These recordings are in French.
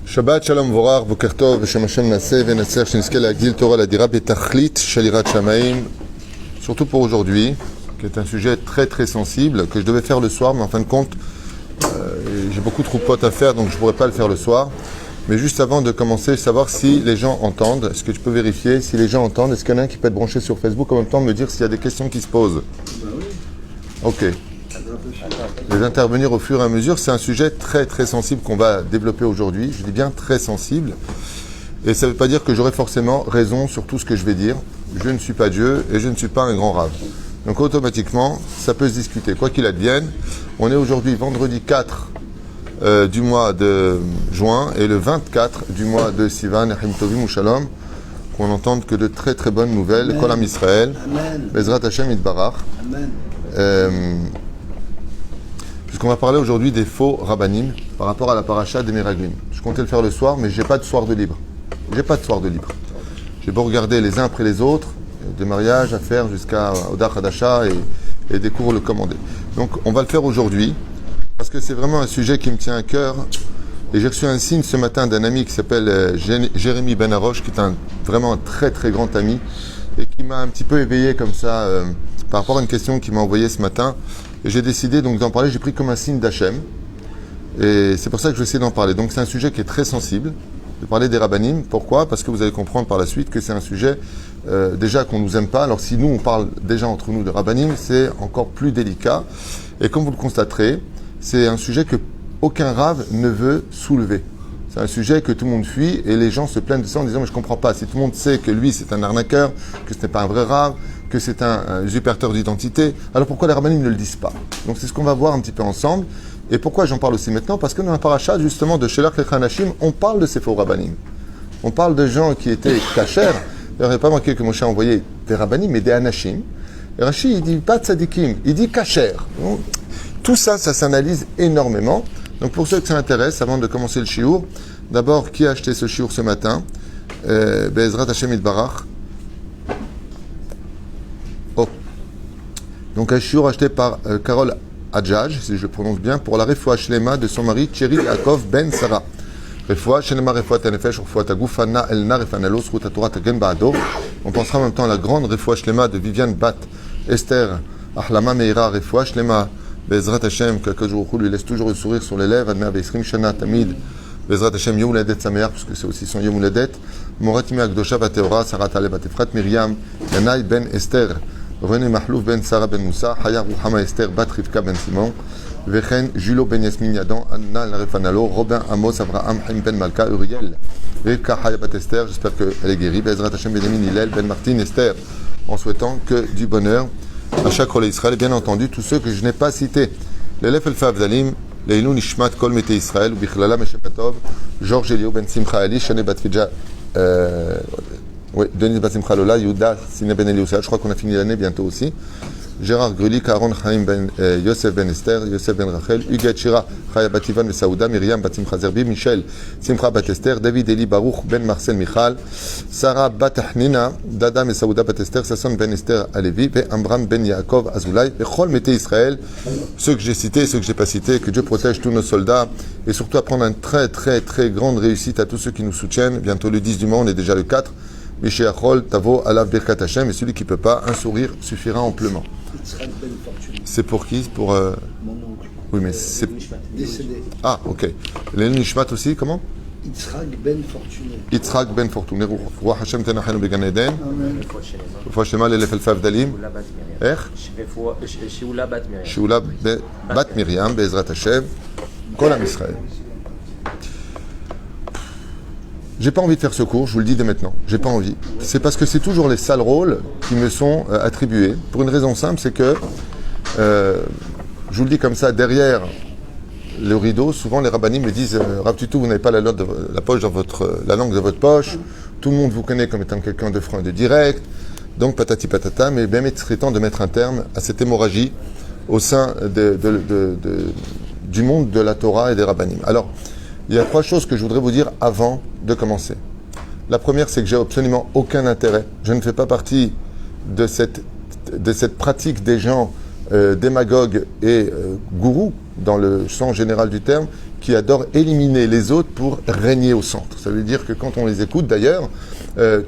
Shabbat Shalom Vorar, Boker Tov, Beshem Hashem Naseh, Venatzer, Shinske, L'Agdil, Torah, L'Adira, Betachlit, Shalirat Shamaim, surtout pour aujourd'hui, qui est un sujet très très sensible, que je devais faire le soir, mais en fin de compte, j'ai beaucoup trop de potes à faire, donc je ne pourrais pas le faire le soir. Mais juste avant de commencer, savoir si les gens entendent, est-ce que tu peux vérifier si les gens entendent, est-ce qu'il y en a un qui peut être branché sur Facebook en même temps, me dire s'il y a des questions qui se posent? Ok. Je vais intervenir au fur et à mesure. C'est un sujet très très sensible qu'on va développer aujourd'hui. Je dis bien très sensible. Et ça ne veut pas dire que j'aurai forcément raison sur tout ce que je vais dire. Je ne suis pas Dieu et je ne suis pas un grand rave. Donc automatiquement, ça peut se discuter. Quoi qu'il advienne, on est aujourd'hui vendredi 4 du mois de juin et le 24 du mois de Sivan, Nahim Tovim ou Shalom, qu'on n'entende que de très très bonnes nouvelles. Kol Am Israël, Bezrat Hashem Yitbarach. Puisqu'on va parler aujourd'hui des faux rabbanim par rapport à la paracha des Meraglim. Je comptais le faire le soir, mais j'ai pas de soir de libre. J'ai beau regarder les uns après les autres, des mariages à faire jusqu'à Oda Hadasha et des cours le commander. Donc on va le faire aujourd'hui, parce que c'est vraiment un sujet qui me tient à cœur. Et j'ai reçu un signe ce matin d'un ami qui s'appelle Jérémy Ben Aroche, qui est vraiment un très très grand ami, et qui m'a un petit peu éveillé comme ça, par rapport à une question qu'il m'a envoyée ce matin. Et j'ai décidé donc d'en parler, j'ai pris comme un signe d'Hachem. Et c'est pour ça que je vais essayer d'en parler. Donc c'est un sujet qui est très sensible, de parler des rabbanim. Pourquoi? Parce que vous allez comprendre par la suite que c'est un sujet déjà qu'on ne nous aime pas. Alors si nous on parle déjà entre nous de rabbanim, c'est encore plus délicat. Et comme vous le constaterez, c'est un sujet que aucun rave ne veut soulever. C'est un sujet que tout le monde fuit et les gens se plaignent de ça en disant « mais je ne comprends pas, si tout le monde sait que lui c'est un arnaqueur, que ce n'est pas un vrai rave, que c'est un usurpateur d'identité, alors pourquoi les rabbanim ne le disent pas ?» Donc c'est ce qu'on va voir un petit peu ensemble. Et pourquoi j'en parle aussi maintenant? Parce que dans la paracha justement de Shelach Lecha Anashim, on parle de ces faux rabbanim. On parle de gens qui étaient kashers. Il n'y pas manqué que Moshe a envoyé des rabbanim, mais des anashim. Et Rashi il dit pas tzadikim, il dit kasher. Donc, tout ça, ça s'analyse énormément. Donc pour ceux que ça intéresse, avant de commencer le shiur, d'abord, qui a acheté ce shiur ce matin? Be'ezrat Hashem Yitbarach. Oh. Donc un shiur acheté par Carole Adjaj, si je le prononce bien, pour la refoua shlema de son mari Thierry Yaakov Ben Sarah. Refoua shlema refoua tanefesh refoua tagufana elna refanalo zchut haTorah tagen ba'ado. On pensera en même temps à la grande refoua shlema de Viviane Bat Esther Ahlama Meira refoua shlema Bezrat Hashem, que Kadosh Baruch Hu lui laisse toujours le sourire sur les lèvres. Admea Veisrim Shana Tamid. Bezrat Hashem Yom Uledet Sameach, parce que c'est aussi son Yom Uledet. Morat Ime Akdosha Vateora, Sarat Ale Batefrat Miriam, Yanai Ben Esther, René Mahlouf Ben Sarah Ben Moussa, Hayar Ruhama Esther Bat Rivka Ben Simon, Vechen Julo Ben Yasmin Yadan, Anna Larefanalo, Robin Amos Avraham Haim Ben Malka Uriel, Rivka Haya Bat Esther, j'espère qu'elle est guérie. Bezrat Hashem Benjamin Hillel Ben Martin Esther, en souhaitant que du bonheur à chaque rôle Israël, et bien entendu tous ceux que je n'ai pas cités. L'élève El Favdalim, Leilou Nishmat Kol Mete Israël, Bichlala Meshematov, Georges Elio Ben Simcha Ali, Shane Batfidja, Denis Bat Simcha Lola, Yuda Sine Ben Elioussad, je crois qu'on a fini l'année bientôt aussi. Gérard Grulik, Aaron Chaim Ben Yosef Ben Esther, Yosef Ben Rachel, Huguet Shira, Chaya Bat Ivan Ben Saouda, Myriam Bat Simcha Zerbi, Michel Simcha Bat Esther, David Eli Baruch Ben Marcel Michal, Sarah Bat Hnina, Dada Ben Saouda Bat Esther, Sasson Ben Esther Alevi, et Amram Ben Yaakov Azoulay, et Chol Mete Israël, ceux que j'ai cités, ceux que j'ai pas cités, que Dieu protège tous nos soldats, et surtout apprendre une très très très grande réussite à tous ceux qui nous soutiennent. Bientôt le 10 du mois, on est déjà le 4. Mishéachol, Tavo, Alav Birkat Hashem, et celui qui ne peut pas, un sourire suffira amplement. C'est pour qui? Pour. Mon oncle. Oui, mais c'est. Décédé. Ah, ok. Les Nishmat aussi, comment? Yitzhak Ben Fortuné. Yitzhak Ben Fortuné. Roi Hashem Tenachenu Began Eden. Amen. Refoua Shlema l'élève El Favdalim. Sheoula Bat Miriam. Sheoula Bat Miriam, Be'ezrat Hashem. Kol Am Israël. J'ai pas envie de faire ce cours, je vous le dis dès maintenant. J'ai pas envie. C'est parce que c'est toujours les sales rôles qui me sont attribués. Pour une raison simple, c'est que, je vous le dis comme ça, derrière le rideau, souvent les rabbanim me disent Rav Tutu, vous n'avez pas la langue de votre poche. Tout le monde vous connaît comme étant quelqu'un de franc et de direct. Donc patati patata, mais bien il serait temps de mettre un terme à cette hémorragie au sein du monde de la Torah et des Rabbanim. Alors, il y a 3 choses que je voudrais vous dire avant de commencer. La première, c'est que j'ai absolument aucun intérêt. Je ne fais pas partie de cette pratique des gens démagogues et gourous, dans le sens général du terme, qui adorent éliminer les autres pour régner au centre. Ça veut dire que quand on les écoute, d'ailleurs,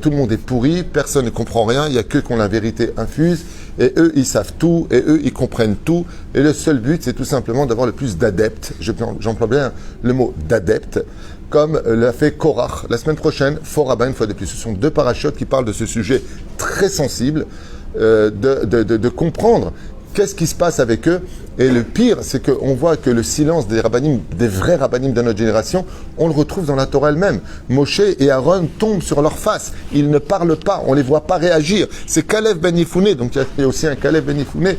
tout le monde est pourri, personne ne comprend rien, il n'y a que qu'on la vérité infuse, et eux, ils savent tout, et eux, ils comprennent tout, et le seul but, c'est tout simplement d'avoir le plus d'adeptes, j'emploie bien le mot d'adeptes, comme l'a fait Korach. La semaine prochaine, Faux Rabbin, une fois de plus. Ce sont 2 parachutes qui parlent de ce sujet très sensible, de comprendre qu'est-ce qui se passe avec eux. Et le pire, c'est qu'on voit que le silence des rabbanim, des vrais rabbanim de notre génération, on le retrouve dans la Torah elle-même. Moshe et Aaron tombent sur leur face. Ils ne parlent pas, on ne les voit pas réagir. C'est Kalev ben Yefouné, donc il y a aussi un Kalev ben Yefouné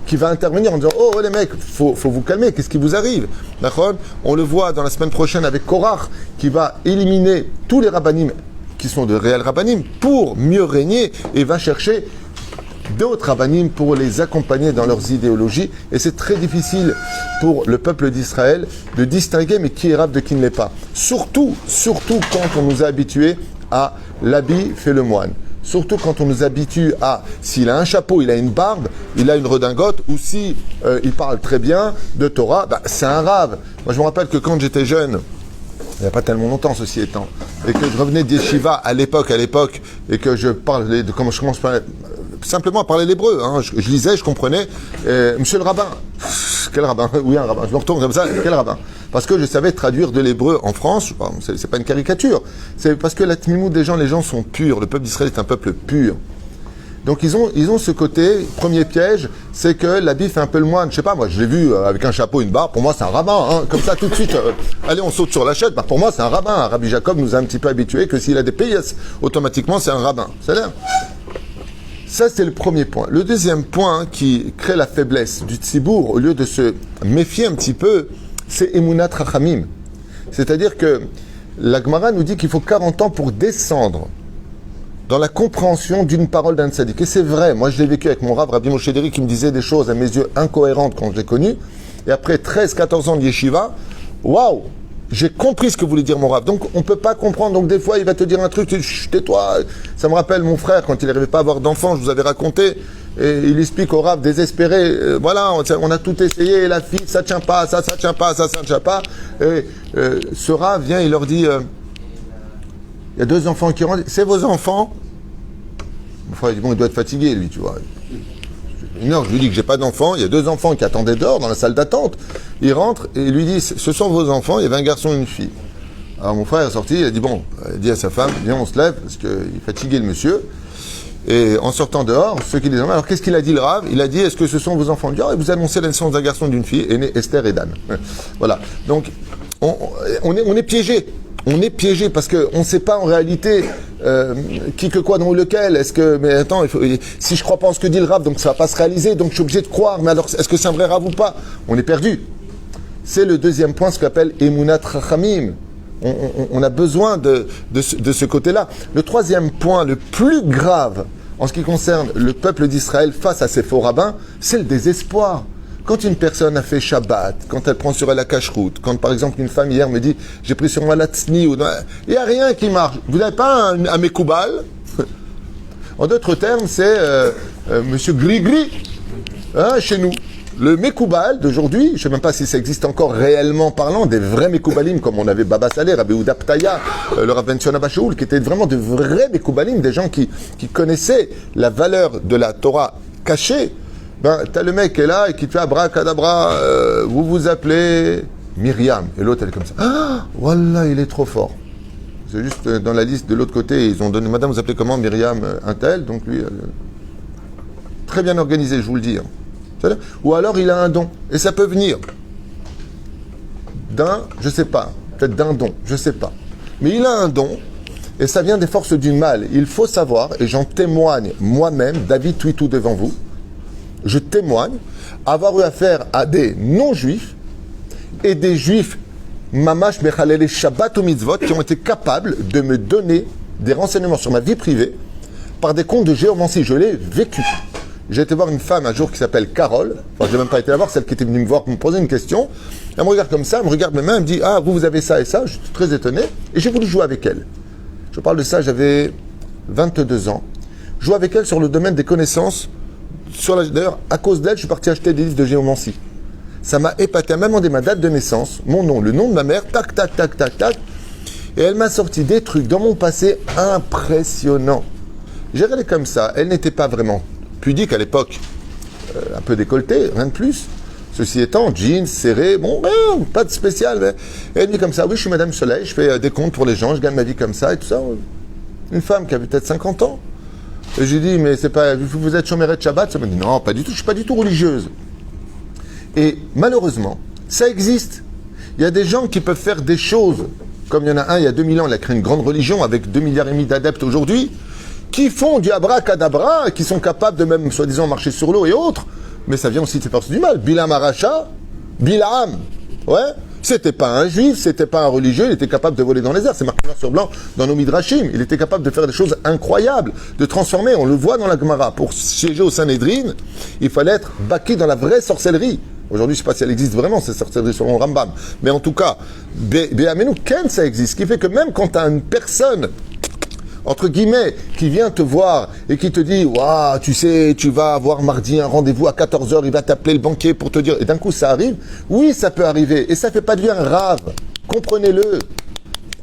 qui va intervenir en disant « Oh les mecs, faut vous calmer, qu'est-ce qui vous arrive ?» D'accord ? On le voit dans la semaine prochaine avec Korach, qui va éliminer tous les rabbanim qui sont de réels rabbanim pour mieux régner et va chercher d'autres rabbanim pour les accompagner dans leurs idéologies. Et c'est très difficile pour le peuple d'Israël de distinguer mais qui est rab de qui ne l'est pas. Surtout quand on nous a habitués à l'habit fait le moine. Surtout quand on nous habitue à, s'il a un chapeau, il a une barbe, il a une redingote, ou si il parle très bien de Torah, c'est un rave. Moi je me rappelle que quand j'étais jeune, il n'y a pas tellement longtemps ceci étant, et que je revenais d'Yeshiva à l'époque, et que je parlais de comment je commence simplement à parler l'hébreu, hein. Je lisais, je comprenais. Monsieur le rabbin, quel rabbin? Oui, un rabbin. Je me retourne comme ça, quel rabbin? Parce que je savais traduire de l'hébreu en France. Bon, c'est pas une caricature. C'est parce que la tmimout des gens, les gens sont purs. Le peuple d'Israël est un peuple pur. Donc ils ont ce côté, premier piège, c'est que l'habit fait un peu le moine. Je sais pas, moi je l'ai vu avec un chapeau, une barbe, pour moi c'est un rabbin, hein. Comme ça tout de suite, allez on saute sur la chaise, pour moi c'est un rabbin. Rabbi Jacob nous a un petit peu habitués que s'il a des pays, automatiquement c'est un rabbin. C'est l'air. Ça c'est le premier point. Le deuxième point qui crée la faiblesse du tzibour, au lieu de se méfier un petit peu, c'est Emunat Rachamim. C'est-à-dire que la Gemara nous dit qu'il faut 40 ans pour descendre dans la compréhension d'une parole d'un tzaddik. Et c'est vrai, moi je l'ai vécu avec mon Rav, Rabbi Moshe Deri, qui me disait des choses à mes yeux incohérentes quand je l'ai connu. Et après 13-14 ans de yeshiva, waouh, j'ai compris ce que voulait dire mon Rav. Donc on ne peut pas comprendre. Donc des fois il va te dire un truc, tu dis chut, tais-toi. Ça me rappelle mon frère, quand il n'arrivait pas à avoir d'enfant, je vous avais raconté, et il explique au Rav désespéré, voilà, on a tout essayé, la fille, ça tient pas, ça tient pas, ça tient pas. Et ce Rav vient, il leur dit... il y a 2 enfants qui rentrent. C'est vos enfants? Mon frère dit, bon, il doit être fatigué, lui, tu vois. Une heure, je lui dis que j'ai pas d'enfants. Il y a 2 enfants qui attendaient dehors, dans la salle d'attente. Il rentre et il lui dit, ce sont vos enfants. Il y avait un garçon et une fille. Alors, mon frère est sorti. Il a dit, bon, il dit à sa femme, viens, on se lève, parce qu'il est fatigué, le monsieur. Et en sortant dehors, ceux qui les emmènent, alors qu'est-ce qu'il a dit, le Rav? Il a dit, est-ce que ce sont vos enfants? Il dit, oh, vous annoncez la naissance d'un garçon et d'une fille, et nés Esther et Dan. Voilà. Donc, on est piégé. On est piégé parce qu'on ne sait pas en réalité qui que quoi dans lequel. Est-ce que, mais attends, si je ne crois pas en ce que dit le Rav, donc ça ne va pas se réaliser, donc je suis obligé de croire. Mais alors, est-ce que c'est un vrai Rav ou pas? On est perdu. C'est le deuxième point, ce qu'on appelle Emunat Rachamim. On a besoin de ce côté-là. Le troisième point, le plus grave en ce qui concerne le peuple d'Israël face à ces faux rabbins, c'est le désespoir. Quand une personne a fait Shabbat, quand elle prend sur elle la cache-route, quand par exemple une femme hier me dit j'ai pris sur moi la tsni, il n'y a rien qui marche. Vous n'avez pas un Mekoubal? En d'autres termes, c'est Monsieur Gris-Gris, hein, chez nous. Le Mekoubal d'aujourd'hui, je ne sais même pas si ça existe encore réellement parlant, des vrais Mekoubalim, comme on avait Baba Saleh, Rabbi Ouda Ptaya, le Rav Ben Sion Abba Shaul, qui étaient vraiment de vrais Mekoubalim, des gens qui connaissaient la valeur de la Torah cachée. Ben, t'as le mec qui est là et qui te fait abracadabra, vous vous appelez Myriam. Et l'autre, elle est comme ça. Ah, voilà, il est trop fort. C'est juste dans la liste de l'autre côté, ils ont donné, madame, vous appelez comment? Myriam un tel, donc lui, très bien organisé, je vous le dis. Hein. Ou alors il a un don, et ça peut venir d'un, je sais pas, peut-être d'un don, je sais pas. Mais il a un don, et ça vient des forces du mal. Il faut savoir, et j'en témoigne moi-même, David Twitou devant vous, je témoigne avoir eu affaire à des non-juifs et des juifs mamash mechalele shabbat ou mitzvot qui ont été capables de me donner des renseignements sur ma vie privée par des contes de géomancie. Je l'ai vécu. J'ai été voir une femme un jour qui s'appelle Carole. Enfin, je n'ai même pas été la voir, celle qui était venue me voir pour me poser une question. Elle me regarde comme ça, elle me regarde mes mains, elle me dit « Ah, vous avez ça et ça ». Je suis très étonné. Et j'ai voulu jouer avec elle. Je parle de ça, j'avais 22 ans. Jouer avec elle sur le domaine des connaissances. D'ailleurs, à cause d'elle, je suis parti acheter des livres de géomancie. Ça m'a épaté. Elle m'a demandé ma date de naissance, mon nom, le nom de ma mère, tac, tac, tac, tac, tac. Et elle m'a sorti des trucs dans mon passé impressionnants. J'ai regardé comme ça. Elle n'était pas vraiment pudique à l'époque. Un peu décolletée, rien de plus. Ceci étant, jeans, serré, bon, rien, pas de spécial. Mais... Et elle me dit comme ça, oui, je suis Madame Soleil, je fais des comptes pour les gens, je gagne ma vie comme ça et tout ça. Une femme qui avait peut-être 50 ans. Et j'ai dit, mais c'est pas, vous êtes chômérée de Shabbat? Ça m'a dit, non, pas du tout, je suis pas du tout religieuse. Et malheureusement, ça existe. Il y a des gens qui peuvent faire des choses, comme il y en a un, il y a 2000 ans, il a créé une grande religion avec 2,5 milliards d'adeptes aujourd'hui, qui font du abracadabra, qui sont capables de même, soi-disant, marcher sur l'eau et autres. Mais ça vient aussi de ses forces du mal. Bilam Aracha, Bilam, ouais, c'était pas un juif, c'était pas un religieux, il était capable de voler dans les airs. C'est marqué noir sur blanc dans nos midrashim. Il était capable de faire des choses incroyables, de transformer. On le voit dans la Gemara. Pour siéger au Sanhedrin, il fallait être baki dans la vraie sorcellerie. Aujourd'hui, je ne sais pas si elle existe vraiment, cette sorcellerie selon le Rambam. Mais en tout cas, Béaménou, Ken, ça existe. Ce qui fait que même quand tu as une personne, entre guillemets, qui vient te voir et qui te dit « Waouh, tu sais, tu vas avoir mardi un rendez-vous à 14h, il va t'appeler le banquier pour te dire... » Et d'un coup, ça arrive. Oui, ça peut arriver. Et ça ne fait pas de lui un rave. Comprenez-le.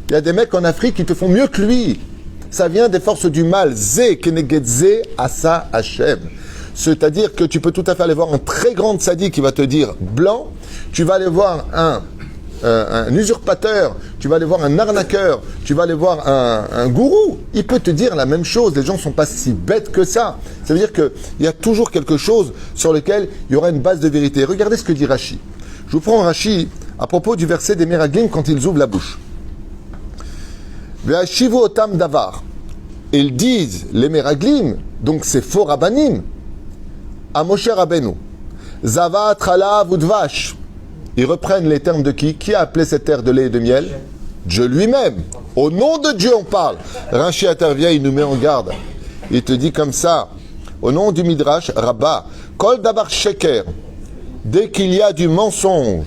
Il y a des mecs en Afrique qui te font mieux que lui. Ça vient des forces du mal. Zé, keneged zé, asa Hashem. C'est-à-dire que tu peux tout à fait aller voir un très grand sadique qui va te dire blanc, tu vas aller voir un usurpateur, tu vas aller voir un arnaqueur, tu vas aller voir un gourou, il peut te dire la même chose. Les gens ne sont pas si bêtes que ça. Ça veut dire qu'il y a toujours quelque chose sur lequel il y aura une base de vérité. Regardez ce que dit Rashi. Je vous prends Rashi à propos du verset des Meraglim quand ils ouvrent la bouche. Ve'ashivu otam davar. Ils disent, les Meraglim, donc c'est faux rabbanim, à Moshe Rabbeinu, Zavat, Chalav ou Dvash. Ils reprennent les termes de qui? Qui a appelé cette terre de lait et de miel? Dieu lui-même. Au nom de Dieu, on parle. Rashi intervient, il nous met en garde. Il te dit comme ça, au nom du Midrash, Rabbah, Kol Dabar Sheker, dès qu'il y a du mensonge,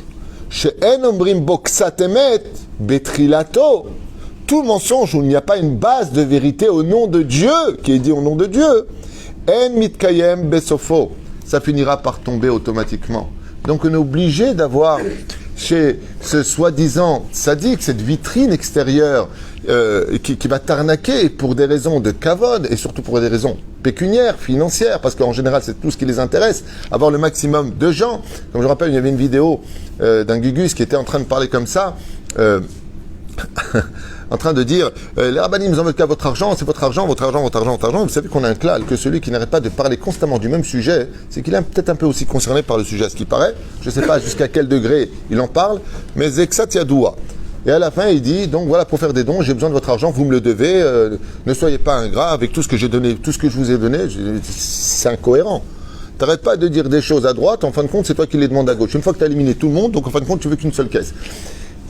chez En Omrim Boksatemet, Betrilato, tout mensonge où il n'y a pas une base de vérité au nom de Dieu, qui est dit au nom de Dieu, En Mitkayem Besofo, ça finira par tomber automatiquement. Donc on est obligé d'avoir chez ce soi-disant sadique, cette vitrine extérieure qui va t'arnaquer pour des raisons de kavod et surtout pour des raisons pécuniaires, financières, parce qu'en général c'est tout ce qui les intéresse, avoir le maximum de gens. Comme je rappelle, il y avait une vidéo d'un Gugus qui était en train de parler comme ça, en train de dire les rabbinim nous en veulent qu'à votre argent, c'est votre argent, votre argent, votre argent, votre argent. Vous savez qu'on a un clal, que celui qui n'arrête pas de parler constamment du même sujet, c'est qu'il est peut-être un peu aussi concerné par le sujet, à ce qui paraît. Je ne sais pas jusqu'à quel degré il en parle, mais Zeksat Yadoua. Et à la fin, il dit, donc voilà, pour faire des dons, j'ai besoin de votre argent, vous me le devez, ne soyez pas ingrat avec tout ce que j'ai donné, tout ce que je vous ai donné, c'est incohérent. T'arrêtes pas de dire des choses à droite, en fin de compte, c'est toi qui les demandes à gauche. Une fois que tu as éliminé tout le monde, donc en fin de compte, tu veux qu'une seule caisse.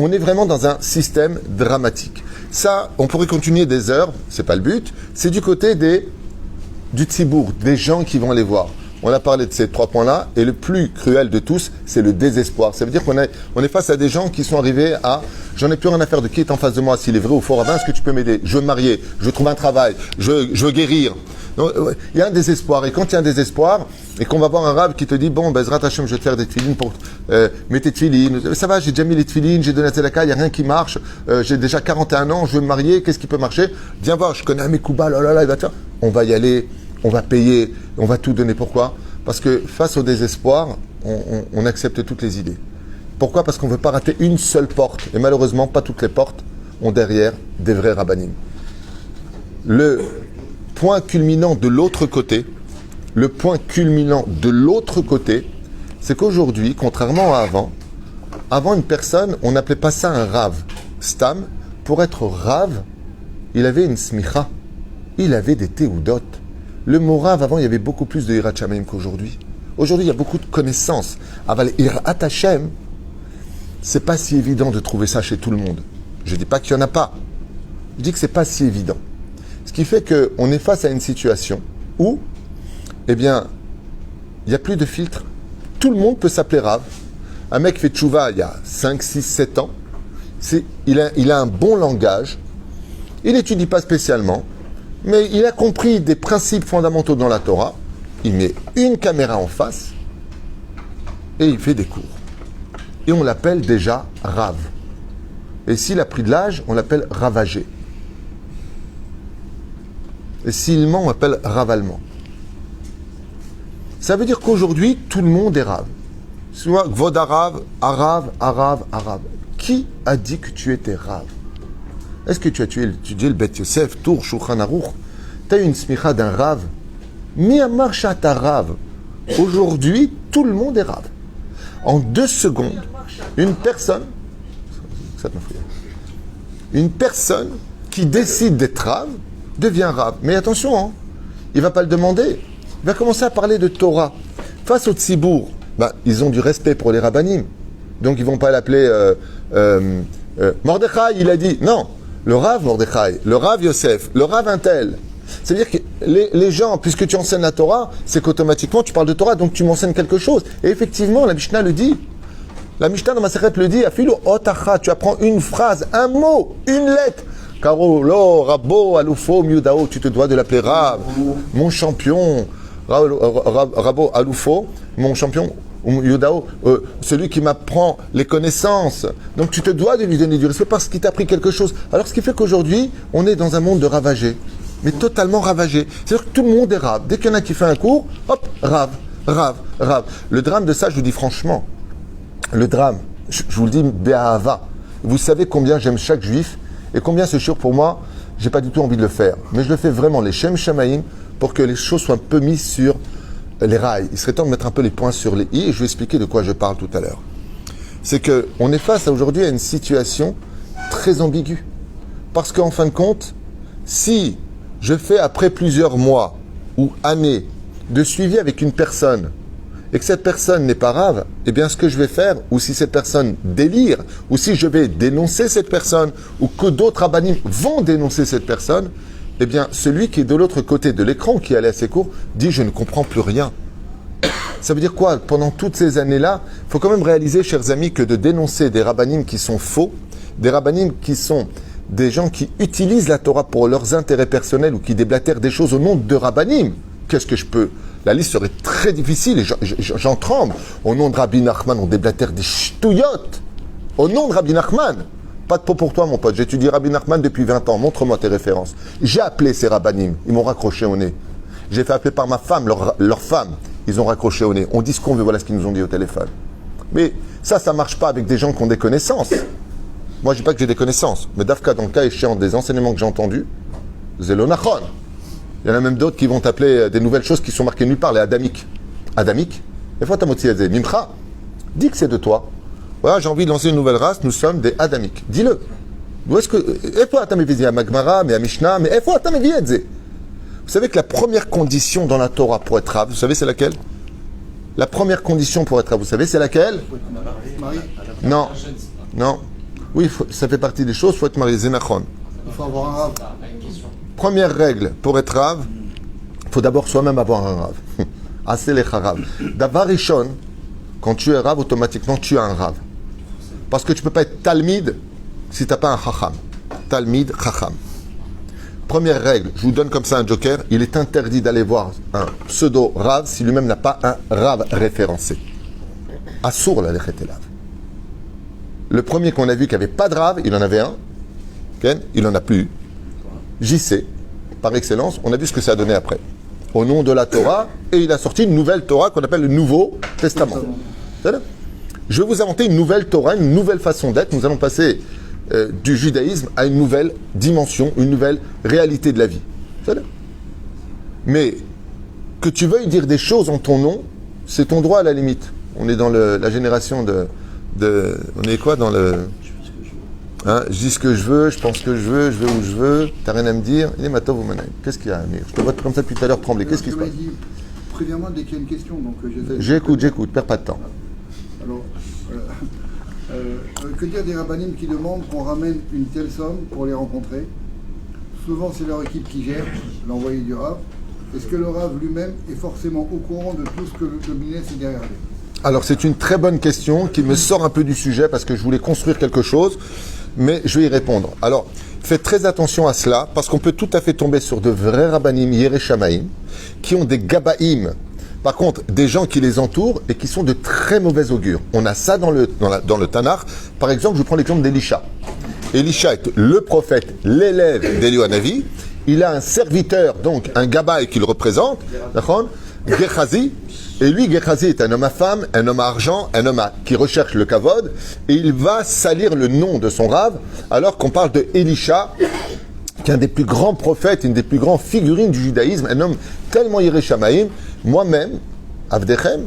On est vraiment dans un système dramatique. Ça, on pourrait continuer des heures, c'est pas le but, c'est du côté du tzibour, des gens qui vont aller voir. On a parlé de ces 3 points-là, et le plus cruel de tous, c'est le désespoir. Ça veut dire qu'on est face à des gens qui sont arrivés à « j'en ai plus rien à faire de qui est en face de moi, s'il est vrai ou faux rabbin, est-ce que tu peux m'aider? Je veux me marier, je veux trouver un travail, je veux guérir. » Donc, il y a un désespoir, et quand il y a un désespoir, et qu'on va voir un rab qui te dit « bon, Bezrat Hashem, je vais te faire des tefilines pour mettre tes tefilines. Ça va, j'ai déjà mis les tefilines, j'ai donné la tzedaka, il n'y a rien qui marche, j'ai déjà 41 ans, je veux me marier, qu'est-ce qui peut marcher? Viens voir, je connais un Mekouba, là, il va te faire. » On va y aller, on va payer, on va tout donner. Pourquoi? Parce que face au désespoir, on accepte toutes les idées. Pourquoi? Parce qu'on ne veut pas rater une seule porte. Et malheureusement, pas toutes les portes ont derrière des vrais rabbinim. Le point culminant de l'autre côté, c'est qu'aujourd'hui, contrairement à avant une personne, on n'appelait pas ça un rav. Stam, pour être rav, il avait une smicha, il avait des théoudot. Le mot rav, avant, il y avait beaucoup plus de Hirat Shamayim qu'aujourd'hui. Aujourd'hui, il y a beaucoup de connaissances. Aval Hirat Hashem, c'est pas si évident de trouver ça chez tout le monde. Je dis pas qu'il y en a pas. Je dis que c'est pas si évident. Ce qui fait qu'on est face à une situation où, eh bien, il n'y a plus de filtre. Tout le monde peut s'appeler Rav. Un mec fait tchouva il y a 5, 6, 7 ans. Il a un bon langage. Il n'étudie pas spécialement. Mais il a compris des principes fondamentaux dans la Torah. Il met une caméra en face et il fait des cours. Et on l'appelle déjà Rav. Et s'il a pris de l'âge, on l'appelle ravagé. Et s'il ment, on l'appelle ravalement. Ça veut dire qu'aujourd'hui, tout le monde est Rav. Soit Gvod Arav, Arav. Qui a dit que tu étais Rav? Est-ce que tu as étudié le Bet Yosef, Tour, Shulchan Aruch? Tu as eu une smicha d'un Rav? Miyamar Shata Rav. Aujourd'hui, tout le monde est Rav. En 2 secondes, une personne qui décide d'être Rav devient Rav. Mais attention, hein, il ne va pas le demander. Il va commencer à parler de Torah. Face au Tzibour, ils ont du respect pour les rabbanim. Donc ils ne vont pas l'appeler Mordechai, il a dit. Non, le Rav Mordechai, le Rav Yosef, le Rav Intel. C'est-à-dire que les gens, puisque tu enseignes la Torah, c'est qu'automatiquement tu parles de Torah, donc tu m'enseignes quelque chose. Et effectivement, la Mishnah le dit. La Mishnah dans Masechet le dit, Afilu otacha, tu apprends une phrase, un mot, une lettre. Karo, lo, rabo, alufo, miudao, tu te dois de l'appeler Rav, mon champion. Rabo, alufo, mon champion, Yudao, celui qui m'apprend les connaissances. Donc tu te dois de lui donner du respect parce qu'il t'a appris quelque chose. Alors ce qui fait qu'aujourd'hui, on est dans un monde de ravagés, mais totalement ravagés. C'est-à-dire que tout le monde est Rav. Dès qu'il y en a qui fait un cours, hop, Rav. Le drame de ça, je vous dis franchement, le drame, je vous le dis, Béhava. Vous savez combien j'aime chaque juif et combien ce shiur pour moi, j'ai pas du tout envie de le faire. Mais je le fais vraiment, les Shem Shamaïm, pour que les choses soient un peu mises sur les rails. Il serait temps de mettre un peu les points sur les i et je vais expliquer de quoi je parle tout à l'heure. C'est qu'on est face aujourd'hui à une situation très ambiguë. Parce qu'en fin de compte, si je fais après plusieurs mois ou années de suivi avec une personne et que cette personne n'est pas Rav, eh bien ce que je vais faire, ou si cette personne délire, ou si je vais dénoncer cette personne, ou que d'autres rabbanim vont dénoncer cette personne, eh bien celui qui est de l'autre côté de l'écran, qui allait à ses cours, dit « je ne comprends plus rien ». Ça veut dire quoi? Pendant toutes ces années-là, il faut quand même réaliser, chers amis, que de dénoncer des rabbanim qui sont faux, des rabbanim qui sont des gens qui utilisent la Torah pour leurs intérêts personnels ou qui déblatèrent des choses au nom de rabbanim, qu'est-ce que je peux? La liste serait très difficile et j'en tremble. Au nom de Rabbi Nachman, on déblatère des ch'touillottes. Au nom de Rabbi Nachman. Pas de pot pour toi, mon pote. J'étudie Rabbi Nachman depuis 20 ans. Montre-moi tes références. J'ai appelé ces rabbanim. Ils m'ont raccroché au nez. J'ai fait appeler par ma femme, leur femme. Ils ont raccroché au nez. On dit ce qu'on veut. Voilà ce qu'ils nous ont dit au téléphone. Mais ça marche pas avec des gens qui ont des connaissances. Moi, je dis pas que j'ai des connaissances. Mais Dafka, dans le cas échéant des enseignements que j'ai entendus, Zelonachon. Il y en a même d'autres qui vont t'appeler des nouvelles choses qui sont marquées nulle part, les adamiques. Adamiques? Et fois, t'as Mimcha. Dis que c'est de toi. Voilà, j'ai envie de lancer une nouvelle race, nous sommes des adamiques. Dis-le. D'où est-ce que. à Magmara, mais à Mishnah, mais vous savez que la première condition dans la Torah pour être Rav, vous savez c'est laquelle? La première condition pour être Rav, vous savez c'est laquelle? Non. Non. Oui, ça fait partie des choses, il faut être marié. Zénachon. Il faut avoir un Rav. Première règle pour être Rav, il faut d'abord soi-même avoir un Rav. Assez les Rav. D'abord, Rishon, quand tu es Rav, automatiquement tu as un Rav. Parce que tu ne peux pas être Talmid si tu n'as pas un Chacham. Talmid, Chacham. Première règle, je vous donne comme ça un joker, il est interdit d'aller voir un pseudo-Rav si lui-même n'a pas un Rav référencé. Assour la Lechetelav. Le premier qu'on a vu qui n'avait pas de Rav, il en avait un. Okay? Il n'en a plus. JC, par excellence, on a vu ce que ça a donné après. Au nom de la Torah, et il a sorti une nouvelle Torah qu'on appelle le Nouveau Testament. Je vais vous inventer une nouvelle Torah, une nouvelle façon d'être. Nous allons passer du judaïsme à une nouvelle dimension, une nouvelle réalité de la vie. Mais que tu veuilles dire des choses en ton nom, c'est ton droit à la limite. On est dans la génération de... On est quoi dans le... Hein, je dis ce que je veux, je pense ce que je veux, je vais où je veux, t'as rien à me dire. Il est Matov ou Manaï. Qu'est-ce qu'il y a, Amir? Je te vois comme ça depuis tout à l'heure trembler. Qu'est-ce qui se passe? Préviens-moi dès qu'il y a une question. Donc, j'écoute, perds pas de temps. Alors, que dire des rabbanim qui demandent qu'on ramène une telle somme pour les rencontrer? souvent c'est leur équipe qui gère, l'envoyé du Rav. Est-ce que le Rav lui-même est forcément au courant de tout ce que le business est derrière lui? Alors c'est une très bonne question qui me sort un peu du sujet parce que je voulais construire quelque chose, mais je vais y répondre. Alors, faites très attention à cela parce qu'on peut tout à fait tomber sur de vrais rabbanim Yerei Shamayim qui ont des gabaïm. Par contre, des gens qui les entourent et qui sont de très mauvais augure. On a ça dans le Tanakh. Par exemple, je vous prends l'exemple d'Elisha. Elisha est le prophète, l'élève d'Eliyahu Hanavi. Il a un serviteur, donc un gabaï qui le représente, Gehazi. Et lui, Gehazi est un homme à femme, un homme à argent, un homme qui recherche le kavod. Et il va salir le nom de son rave, alors qu'on parle de Elisha, qui est un des plus grands prophètes, une des plus grandes figurines du judaïsme, un homme tellement Yerei Shamayim. Moi-même, Avdechem,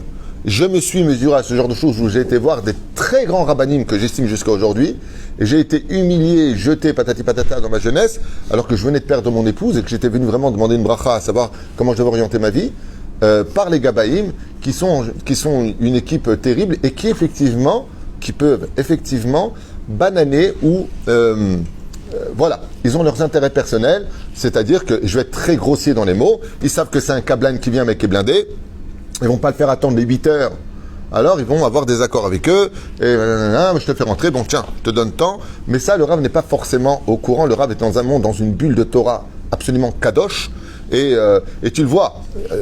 je me suis mesuré à ce genre de choses où j'ai été voir des très grands rabbanim que j'estime jusqu'à aujourd'hui, et j'ai été humilié, jeté patati patata dans ma jeunesse, alors que je venais de perdre mon épouse et que j'étais venu vraiment demander une bracha, à savoir comment je devais orienter ma vie, par les gabaïm, qui sont une équipe terrible et qui peuvent effectivement bananer ou voilà, ils ont leurs intérêts personnels, c'est-à-dire que je vais être très grossier dans les mots, ils savent que c'est un kablan qui vient mais qui est blindé, ils vont pas le faire attendre les 8 heures, alors ils vont avoir des accords avec eux, et je te fais rentrer, bon tiens, je te donne temps, mais ça le Rav n'est pas forcément au courant, le Rav est dans un monde, dans une bulle de Torah absolument kadosh, et tu le vois,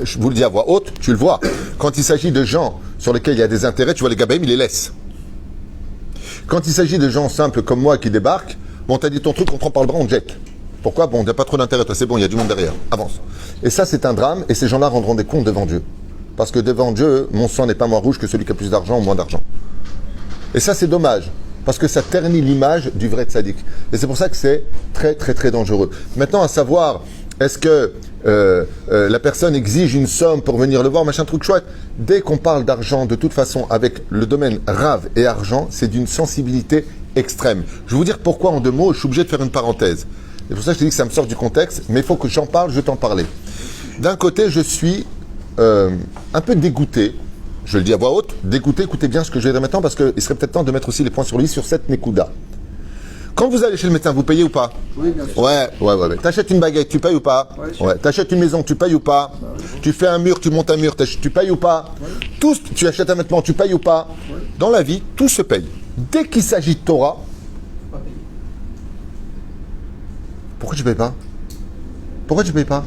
je vous le dis à voix haute, tu le vois, quand il s'agit de gens sur lesquels il y a des intérêts, tu vois les gabaïm, il les laisse. Quand il s'agit de gens simples comme moi qui débarquent, bon, t'as dit ton truc, on te prend par le bras, on te jette. Pourquoi? Bon, il n'y a pas trop d'intérêt, toi, c'est bon, il y a du monde derrière. Avance. Et ça, c'est un drame, et ces gens-là rendront des comptes devant Dieu. Parce que devant Dieu, mon sang n'est pas moins rouge que celui qui a plus d'argent ou moins d'argent. Et ça, c'est dommage, parce que ça ternit l'image du vrai tzaddik. Et c'est pour ça que c'est très, très, très dangereux. Maintenant, à savoir, est-ce que la personne exige une somme pour venir le voir, machin truc chouette? Dès qu'on parle d'argent, de toute façon, avec le domaine rave et argent, c'est d'une sensibilité extrême. Je vais vous dire pourquoi en 2 mots, je suis obligé de faire une parenthèse. C'est pour ça que je te dis que ça me sort du contexte, mais il faut que j'en parle, je vais t'en parler. D'un côté, je suis un peu dégoûté, je le dis à voix haute, dégoûté, écoutez bien ce que je vais dire maintenant, parce qu'il serait peut-être temps de mettre aussi les points sur les i sur cette Nekuda. Quand vous allez chez le médecin, vous payez ou pas? Oui, bien sûr. Ouais. T'achètes une baguette, tu payes ou pas? Ouais. T'achètes une maison, tu payes ou pas? Oui. Tu fais un mur, tu montes un mur, tu payes ou pas? Oui. Tout, tu achètes un vêtement, tu payes ou pas? Oui. Dans la vie, tout se paye. Dès qu'il s'agit de Torah, pourquoi tu ne payes pas? Pourquoi tu ne payes pas?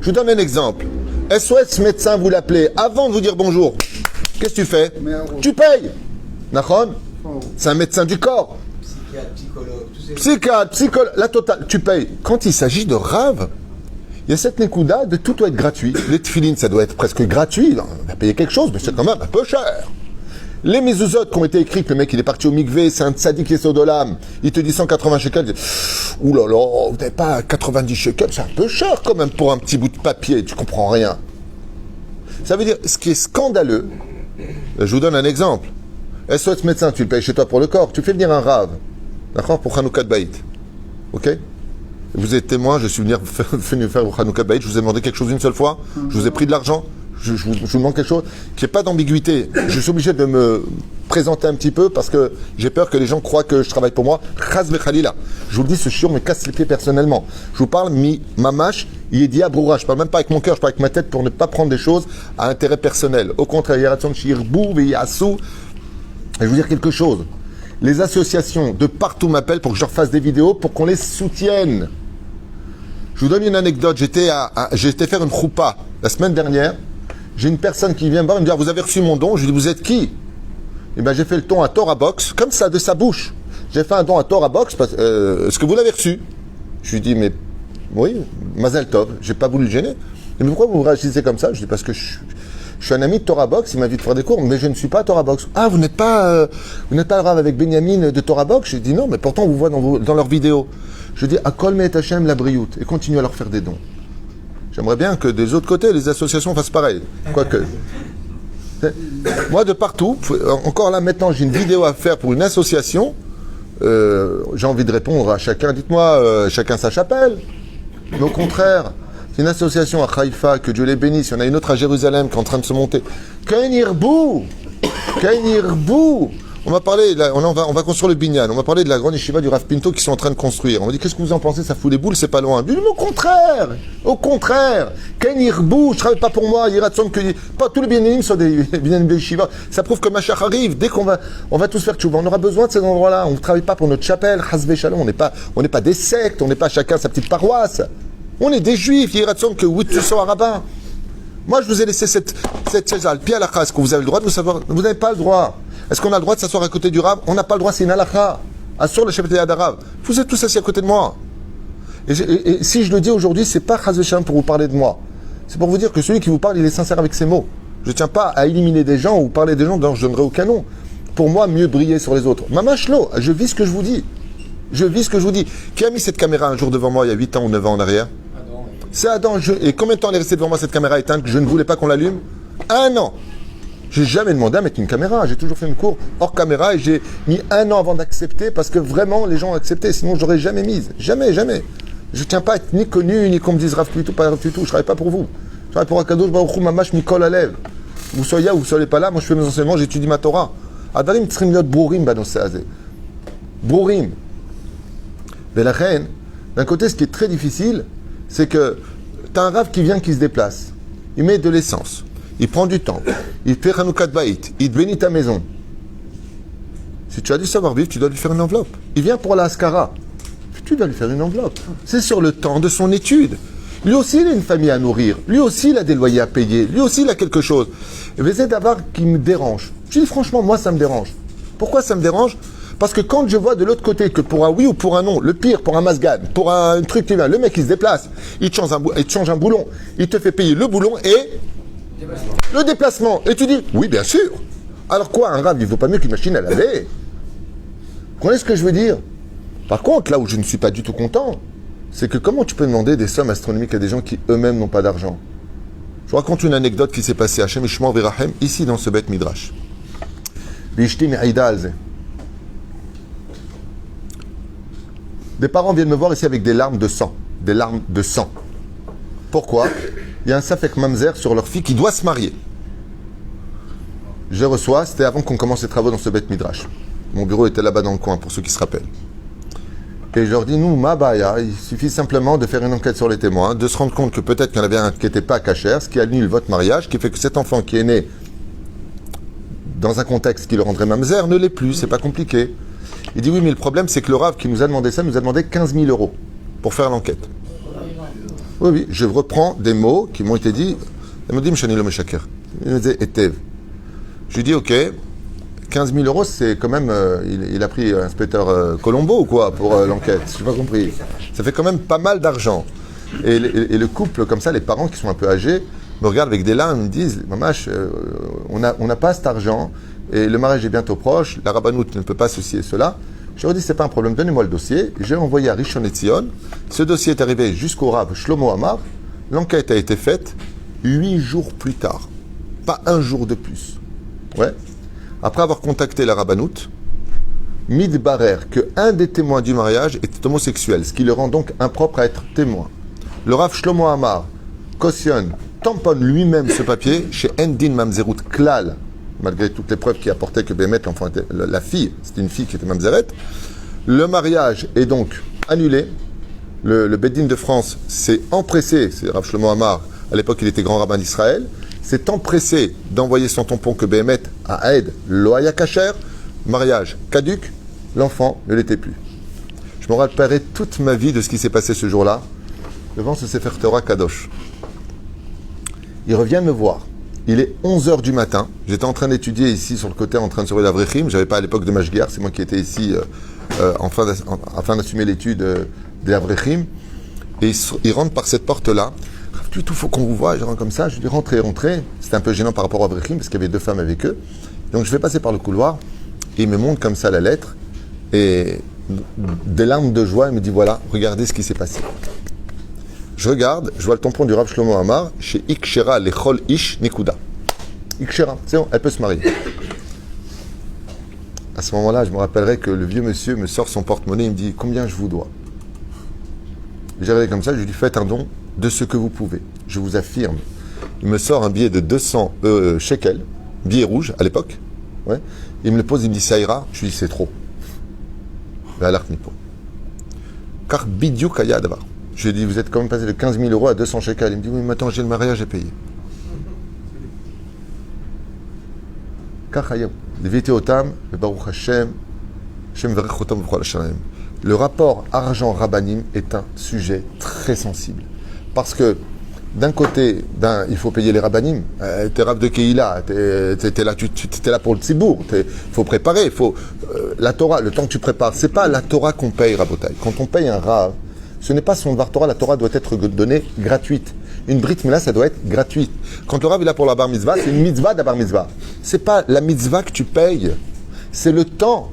Je vous donne un exemple. SOS médecin, vous l'appelez, avant de vous dire bonjour, qu'est-ce que tu fais? Tu payes. Nachon? C'est un médecin du corps. Psychiatre, la totale, tu payes. Quand il s'agit de rave, il y a cette nekuda de tout doit être gratuit. Les tefilines, ça doit être presque gratuit. On va payer quelque chose, mais c'est quand même un peu cher. Les mezuzot qui ont été écrits, que le mec il est parti au mikvé, c'est un tzaddik yesodolam, il te dit 180 shekels, ouh là là, vous n'avez pas 90 shekels, c'est un peu cher quand même pour un petit bout de papier, tu comprends rien. Ça veut dire, ce qui est scandaleux, je vous donne un exemple. SOS médecin, tu le payes chez toi pour le corps, tu fais venir un rave, d'accord, pour Hanoukat Baït, ok? Vous êtes témoin, je suis venu faire Hanoukat Baït, je vous ai demandé quelque chose une seule fois, je vous ai pris de l'argent. Je vous demande quelque chose qui n'est pas d'ambiguïté. Je suis obligé de me présenter un petit peu parce que j'ai peur que les gens croient que je travaille pour moi. Chas v'chalila. Je vous le dis, ce chiot me casse les pieds personnellement. Je vous parle, mamash, il est dit à broura. Je ne parle même pas avec mon cœur, je parle avec ma tête pour ne pas prendre des choses à intérêt personnel. Au contraire, yaratson shirbou veyasu. Et je vais vous dire quelque chose. Les associations de partout m'appellent pour que je leur fasse des vidéos pour qu'on les soutienne. Je vous donne une anecdote. J'ai été faire une choupa la semaine dernière. J'ai une personne qui vient me voir et me dit « Vous avez reçu mon don ?» Je lui dis « Vous êtes qui ?» Eh bien, j'ai fait le don à Torah Box, comme ça, de sa bouche. J'ai fait un don à Torah Box, est-ce que vous l'avez reçu? Je lui dis « Mais oui, Mazel Tov, j'ai pas voulu le gêner. » Et pourquoi vous réagissez comme ça? Je dis « Parce que je suis un ami de Torah Box, il m'invite à faire des cours, mais je ne suis pas à Torah Box. »« Ah, vous n'êtes pas le rave avec Benjamin de Torah Box ?» Je dis « Non, mais pourtant, on vous voit dans leurs vidéos. » Je dis « Akol me'et Hashem la briout » et continue à leur faire des dons. J'aimerais bien que des autres côtés, les associations fassent pareil. Quoique. Moi, de partout, encore là, maintenant, j'ai une vidéo à faire pour une association. J'ai envie de répondre à chacun. Dites-moi, chacun sa chapelle. Mais au contraire, c'est une association à Haïfa, que Dieu les bénisse. Il y en a une autre à Jérusalem qui est en train de se monter. Kain Irbou. On m'a parlé, on va construire le Binyan. On m'a parlé de la grande yeshiva du Rav Pinto qui sont en train de construire. On m'a dit, qu'est-ce que vous en pensez? Ça fout les boules, c'est pas loin. Je dis, au contraire. Au contraire. Ken Irbou, je travaille pas pour moi. Yiratson, que pas tous les Binyanim sont des Binyanim de yeshiva. Ça prouve que Mashiach arrive. Dès qu'on va tous faire tchouva. On aura besoin de ces endroits-là. On ne travaille pas pour notre chapelle. Hasbe Shalom. On n'est pas des sectes. On n'est pas chacun sa petite paroisse. On est des juifs. Yiratson, que oui, tu sois un rabbin. Moi, je vous ai laissé cette chaise à pied à la chasse, que vous avez le droit de vous savoir. Vous n'avez pas le droit. Est-ce qu'on a le droit de s'asseoir à côté du rab? On n'a pas le droit, c'est une halakha. Assure le chef d'arabe. Vous êtes tous assis à côté de moi. Et si je le dis aujourd'hui, c'est pas chas v'shalom pour vous parler de moi. C'est pour vous dire que celui qui vous parle, il est sincère avec ses mots. Je ne tiens pas à éliminer des gens ou parler des gens dont je donnerai aucun nom. Pour moi, mieux briller sur les autres. Mamashlo, je vis ce que je vous dis. Je vis ce que je vous dis. Qui a mis cette caméra un jour devant moi, il y a 8 ans ou 9 ans en arrière? C'est Adam. Et combien de temps elle est restée devant moi, cette caméra éteinte, que je ne voulais pas qu'on l'allume? 1 an. J'ai jamais demandé à mettre une caméra. J'ai toujours fait une cour hors caméra et j'ai mis 1 an avant d'accepter parce que vraiment les gens ont accepté. Sinon, je l'aurais jamais mise. Jamais, jamais. Je ne tiens pas à être ni connu, ni qu'on me dise Rav Tuitou, pas Rav Tuitou. Je ne travaille pas pour vous. Je travaille pour Akadosh Baruch Hu, Mamash Mikol Alev. Vous soyez là ou vous ne soyez pas là. Moi, je fais mes enseignements, j'étudie ma Torah. Adarim tsrim liot brourim banosé azé. Brourim. Mais la reine, d'un côté, ce qui est très difficile, c'est que tu as un Rav qui vient, qui se déplace. Il met de l'essence. Il prend du temps, il fait Hanoukat Baït, il te bénit ta maison. Si tu as du savoir-vivre, tu dois lui faire une enveloppe. Il vient pour la Ascara, tu dois lui faire une enveloppe. C'est sur le temps de son étude. Lui aussi, il a une famille à nourrir. Lui aussi, il a des loyers à payer. Lui aussi, il a quelque chose. Et c'est d'abord qui me dérange. Je dis franchement, moi, ça me dérange. Pourquoi ça me dérange? Parce que quand je vois de l'autre côté que pour un oui ou pour un non, le pire, pour un masgan, pour un truc qui vient, le mec, il se déplace, il te change un boulon, il te fait payer le boulon et... le déplacement. Et tu dis, oui, bien sûr. Alors quoi, un rab, il ne vaut pas mieux qu'une machine à laver? Vous comprenez ce que je veux dire? Par contre, là où je ne suis pas du tout content, c'est que comment tu peux demander des sommes astronomiques à des gens qui eux-mêmes n'ont pas d'argent? Je vous raconte une anecdote qui s'est passée à Shem Ishmael Virahem, ici dans ce Beth Midrash. Des parents viennent me voir ici avec des larmes de sang. Des larmes de sang. Pourquoi? Il y a un safek mamzer sur leur fille qui doit se marier. Je reçois, c'était avant qu'on commence les travaux dans ce Beth Midrash. Mon bureau était là-bas dans le coin, pour ceux qui se rappellent. Et je leur dis, nous, Mabaya, il suffit simplement de faire une enquête sur les témoins, de se rendre compte que peut-être qu'il y en avait un qui n'était pas cachère, ce qui annule votre mariage, qui fait que cet enfant qui est né dans un contexte qui le rendrait mamzer ne l'est plus, c'est pas compliqué. Il dit, oui, mais le problème, c'est que le Rav qui nous a demandé ça, nous a demandé 15 000 € pour faire l'enquête. Oui, oui, je reprends des mots qui m'ont été dits. Il m'a dit, Mshani lo meshaker. Il me disait, Etev. Je lui dis, ok, 15 000 €, c'est quand même. Il a pris inspecteur Colombo ou quoi pour l'enquête? Je n'ai pas compris. Ça fait quand même pas mal d'argent. Et le couple, comme ça, les parents qui sont un peu âgés, me regardent avec des larmes, ils me disent, Mamash, on n'a pas cet argent, et le mariage est bientôt proche, la rabbanoute ne peut pas ceci et cela. Je leur ai dit, c'est pas un problème, donnez-moi le dossier. J'ai envoyé à Rishon LeZion. Ce dossier est arrivé jusqu'au Rav Shlomo Amar. L'enquête a été faite 8 jours plus tard. Pas un jour de plus. Ouais. Après avoir contacté la rabbanoute, midbarer que un des témoins du mariage était homosexuel, ce qui le rend donc impropre à être témoin. Le Rav Shlomo Amar cautionne, tamponne lui-même ce papier chez Endin Mamzerut Klal, malgré toutes les preuves qui apportaient que Bémet, l'enfant était, la fille, c'était une fille qui était Mamzeret. Le mariage est donc annulé. Le Beddin de France s'est empressé, c'est Rav Shlomo Amar, à l'époque il était grand rabbin d'Israël, s'est empressé d'envoyer son tampon que Bémet à Aed, Loaya Kacher, mariage caduc, l'enfant ne l'était plus. Je me rappellerai toute ma vie de ce qui s'est passé ce jour-là, devant ce Sefer Torah Kadosh. Il revient me voir. Il est 11h du matin. J'étais en train d'étudier ici sur le côté, en train de surveiller l'Avrechim. Je n'avais pas à l'époque de Mashgiar, c'est moi qui étais ici afin d'assumer l'étude des Avrechim. Et il rentre par cette porte-là. Il faut qu'on vous voie. Je rentre comme ça. Je lui dis rentrez. C'était un peu gênant par rapport à Avrechim parce qu'il y avait 2 femmes avec eux. Donc je vais passer par le couloir. Et il me montre comme ça la lettre. Et des larmes de joie, il me dit voilà, regardez ce qui s'est passé. Je regarde, je vois le tampon du Rav Shlomo Amar chez Ikshera Lechol Ish Nikuda. Ikshera, c'est bon, elle peut se marier. À ce moment-là, je me rappellerai que le vieux monsieur me sort son porte-monnaie, il me dit combien je vous dois. J'ai regardé comme ça, je lui dis faites un don de ce que vous pouvez. Je vous affirme. Il me sort un billet de 200 shekels, billet rouge à l'époque, Ouais. Il me le pose, il me dit ça ira. Je lui dis c'est trop. Car bidiou kaya d'abord. Je lui dis vous êtes quand même passé de 15 000 euros à 200 shekels. Il me dit oui, maintenant j'ai le mariage, j'ai payé. Car hayab. L'évité otam, le baruch Hashem, Hashem verech otam v'chol hashamayim. Le rapport argent-rabanim est un sujet très sensible. Parce que, d'un côté, il faut payer les rabanim. T'es rab de Keïla, t'es là pour le tzibour. Il faut préparer. La Torah, le temps que tu prépares, c'est pas la Torah qu'on paye, Rabotai. Quand on paye un rav, ce n'est pas son Dvar Torah. La Torah doit être donnée gratuite. Une brit mila, ça doit être gratuite. Quand le rav est là pour la bar mitzvah, c'est une mitzvah de la bar mitzvah. C'est pas la mitzvah que tu payes. C'est le temps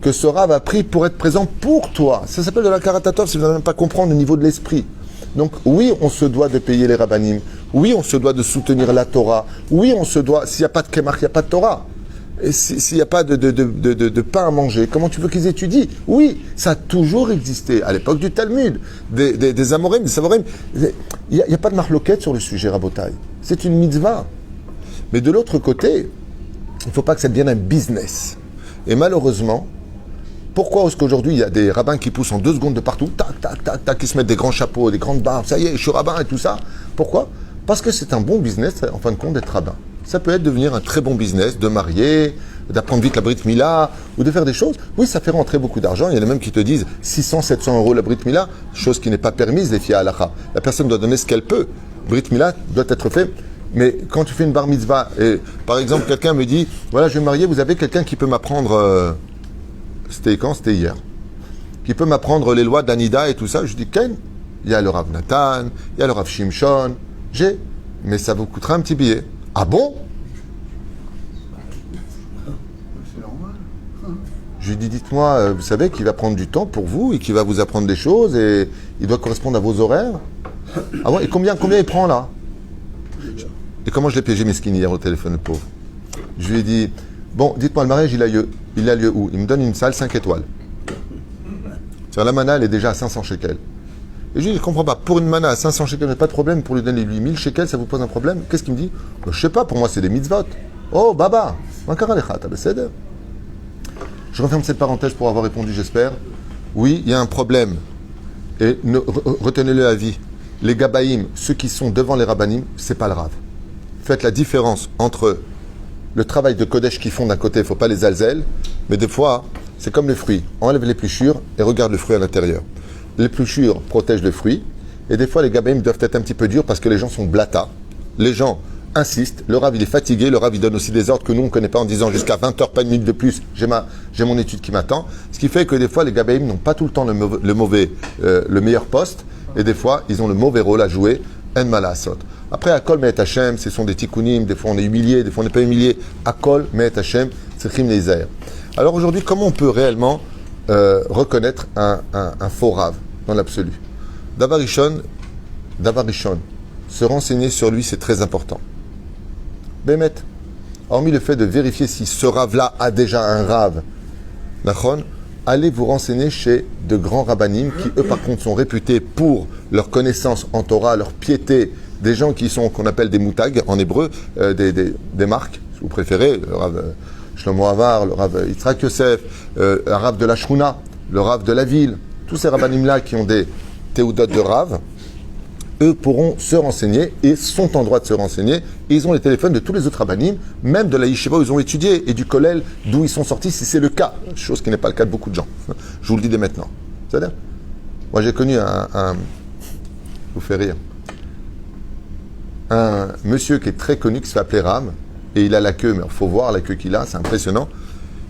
que ce Rav a pris pour être présent pour toi. Ça s'appelle de la karatatov, si vous n'avez même pas comprendre le niveau de l'esprit. Donc oui, on se doit de payer les rabbanim. Oui, on se doit de soutenir la Torah. Oui, on se doit, s'il n'y a pas de kémach, il n'y a pas de Torah. Et s'il n'y a pas de pain à manger, comment tu veux qu'ils étudient? Oui, ça a toujours existé. À l'époque du Talmud, des amorim, des savorim. Il n'y a pas de marloquette sur le sujet rabotai. C'est une mitzvah. Mais de l'autre côté, il ne faut pas que ça devienne un business. Et malheureusement, pourquoi est-ce qu'aujourd'hui il y a des rabbins qui poussent en 2 secondes de partout, qui se mettent des grands chapeaux, des grandes barbes, ça y est, je suis rabbin et tout ça? Pourquoi? Parce que c'est un bon business, en fin de compte, d'être rabbin. Ça peut être devenir un très bon business, de marier, d'apprendre vite la Brit Mila, ou de faire des choses. Oui, ça fait rentrer beaucoup d'argent. Il y en a même qui te disent 600, 700 euros la Brit Mila, chose qui n'est pas permise, les filles à halakha. La personne doit donner ce qu'elle peut. Brit Mila doit être fait. Mais quand tu fais une bar mitzvah, et par exemple, quelqu'un me dit, voilà, je vais me marier, vous avez quelqu'un qui peut m'apprendre... C'était quand? C'était hier. Qui peut m'apprendre les lois d'Anida et tout ça. Je dis, Ken, il y a le Rav Nathan, il y a le Rav Shimshon. Mais ça vous coûtera un petit billet. Ah bon? C'est normal. Je lui dis, dites-moi, vous savez qu'il va prendre du temps pour vous et qu'il va vous apprendre des choses et il doit correspondre à vos horaires. Ah ouais, et combien il prend là? Et comment je l'ai piégé Meskin hier au téléphone, le pauvre? Je lui ai dit, bon, dites-moi, le mariage, il a lieu où? Il me donne une salle 5 étoiles. C'est-à-dire, la mana, elle est déjà à 500 shekels. Et je lui dis, je ne comprends pas. Pour une mana à 500 shekels, pas de problème. Pour lui donner lui 1000 shekels, ça vous pose un problème? Qu'est-ce qu'il me dit? Je ne sais pas, pour moi, c'est des mitzvot. Oh, baba, je referme cette parenthèse pour avoir répondu, j'espère. Oui, il y a un problème. Et retenez-le à vie. Les gabaïm, ceux qui sont devant les rabbanim, c'est pas le rav. Faites la différence entre le travail de Kodesh qu'ils font d'un côté, il ne faut pas les alzel, mais des fois, c'est comme les fruits. Enlève l'épluchure et regarde le fruit à l'intérieur. L'épluchure protège le fruit, et des fois, les gabaïm doivent être un petit peu durs parce que les gens sont blata. Les gens insistent, le rav il est fatigué, le rav il donne aussi des ordres que nous on ne connaît pas en disant jusqu'à 20 heures, pas une minute de plus, j'ai mon étude qui m'attend. Ce qui fait que des fois, les gabaïm n'ont pas tout le temps le meilleur poste, et des fois, ils ont le mauvais rôle à jouer, en malasot. Après, Akol Me'et Hashem, ce sont des tikkunim, des fois on est humilié, des fois on n'est pas humilié. Akol Me'et Hashem, Tzrichim Leizaer. Alors aujourd'hui, comment on peut réellement reconnaître un faux rave dans l'absolu? Davar Rishon, se renseigner sur lui, c'est très important. Bémet, hormis le fait de vérifier si ce rave-là a déjà un rave, Nachon, allez vous renseigner chez de grands rabbanim qui, eux, par contre, sont réputés pour leur connaissance en Torah, leur piété, des gens qui sont, qu'on appelle des moutags en hébreu, des marques, si vous préférez, le Rav Shlomo Avar, le Rav Yitzhak Yosef, le Rav de la Shrouna, le Rav de la ville, tous ces rabbanim-là qui ont des théodotes de Rav, eux pourront se renseigner et sont en droit de se renseigner. Et ils ont les téléphones de tous les autres rabbanim, même de la yeshiva où ils ont étudié et du kollel d'où ils sont sortis, si c'est le cas. Chose qui n'est pas le cas de beaucoup de gens. Je vous le dis dès maintenant. C'est-à-dire, moi j'ai connu vous fait rire, un monsieur qui est très connu qui se fait appeler Ram, et il a la queue, mais il faut voir la queue qu'il a, c'est impressionnant.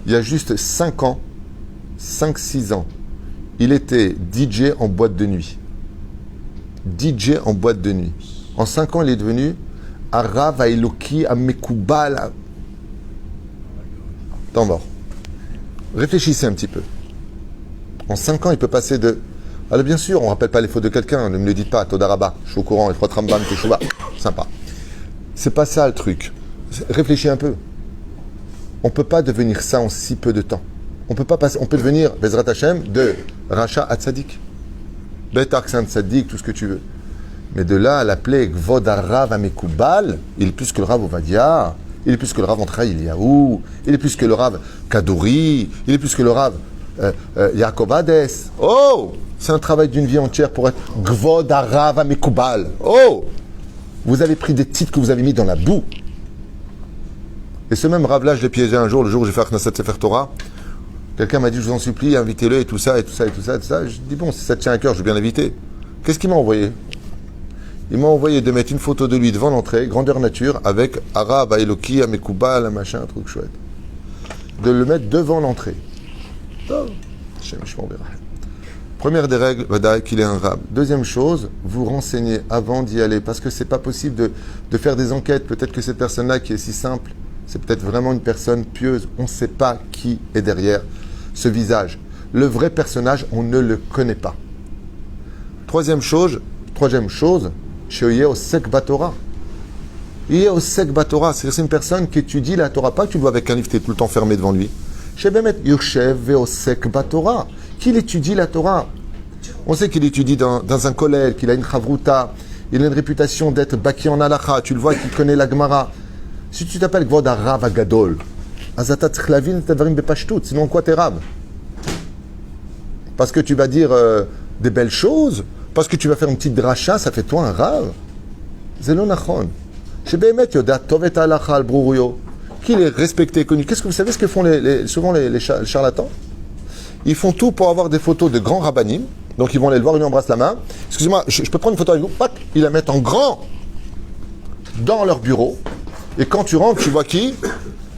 Il y a juste 5-6 ans, il était DJ en boîte de nuit. DJ en boîte de nuit. En 5 ans, il est devenu Arav Aeloki Amekubal. Temps mort. Réfléchissez un petit peu. En 5 ans, il peut passer de... Alors bien sûr, on ne rappelle pas les fautes de quelqu'un, ne me le dites pas, Todaraba, je suis au courant, Efrot Rambam, Teshuva, sympa. C'est pas ça le truc. Réfléchis un peu. On ne peut pas devenir ça en si peu de temps. On peut devenir, Bezrat Hashem, de Racha à Tzadik. Betar Ksan Tzadik, tout ce que tu veux. Mais de là à l'appeler Gvod Arav Amekubal, il est plus que le Rav Ovadia, Il est plus que le Rav Antraï Eliaou. Il est plus que le Rav Kadouri. Il est plus que le Rav Yaakov Hades. Oh! C'est un travail d'une vie entière pour être Gvod Arav Amekubal. Oh! Vous avez pris des titres que vous avez mis dans la boue. Et ce même Rav-là, je l'ai piégé un jour, le jour où j'ai fait Akhnasat Sefer Torah. Quelqu'un m'a dit, je vous en supplie, invitez-le et tout ça, et tout ça, et tout ça, et tout ça. Je dis, bon, si ça te tient à cœur, je vais bien l'inviter. Qu'est-ce qu'il m'a envoyé? Il m'a envoyé de mettre une photo de lui devant l'entrée, grandeur nature, avec Arav, Eloki, Amekubal, un machin, un truc chouette. De le mettre devant l'entrée. Première des règles, Vadaï, qu'il est un rab. Deuxième chose, vous renseignez avant d'y aller, parce que c'est pas possible de faire des enquêtes. Peut-être que cette personne-là qui est si simple, c'est peut-être vraiment une personne pieuse. On ne sait pas qui est derrière ce visage. Le vrai personnage, on ne le connaît pas. Troisième chose, chez Osek Batora. Osek Batora, c'est une personne qui étudie la Torah, pas que tu le vois avec un livre, tu es tout le temps fermé devant lui. Chez Bemet, Yoshev Osek Batora, qu'il étudie la Torah. On sait qu'il étudie dans un kollel, qu'il a une chavruta, il a une réputation d'être baki en halacha, tu le vois qu'il connaît la Gemara. Si tu t'appelles Gvod Arav Agadol, Azata Tchlavin Tadvarim Bepashtout, sinon quoi t'es rab? Parce que tu vas dire des belles choses, parce que tu vas faire une petite dracha, ça fait toi un rave. Zelo nachon. Chez Behemet Yoda Tovet Halacha al Bruruyo, qu'il est respecté, connu. Qu'est-ce que vous savez ce que font souvent les charlatans? Ils font tout pour avoir des photos de grands rabbanim. Donc ils vont aller le voir, ils lui embrassent la main. Excusez-moi, je peux prendre une photo avec vous? Pac, ils la mettent en grand dans leur bureau. Et quand tu rentres, tu vois qui?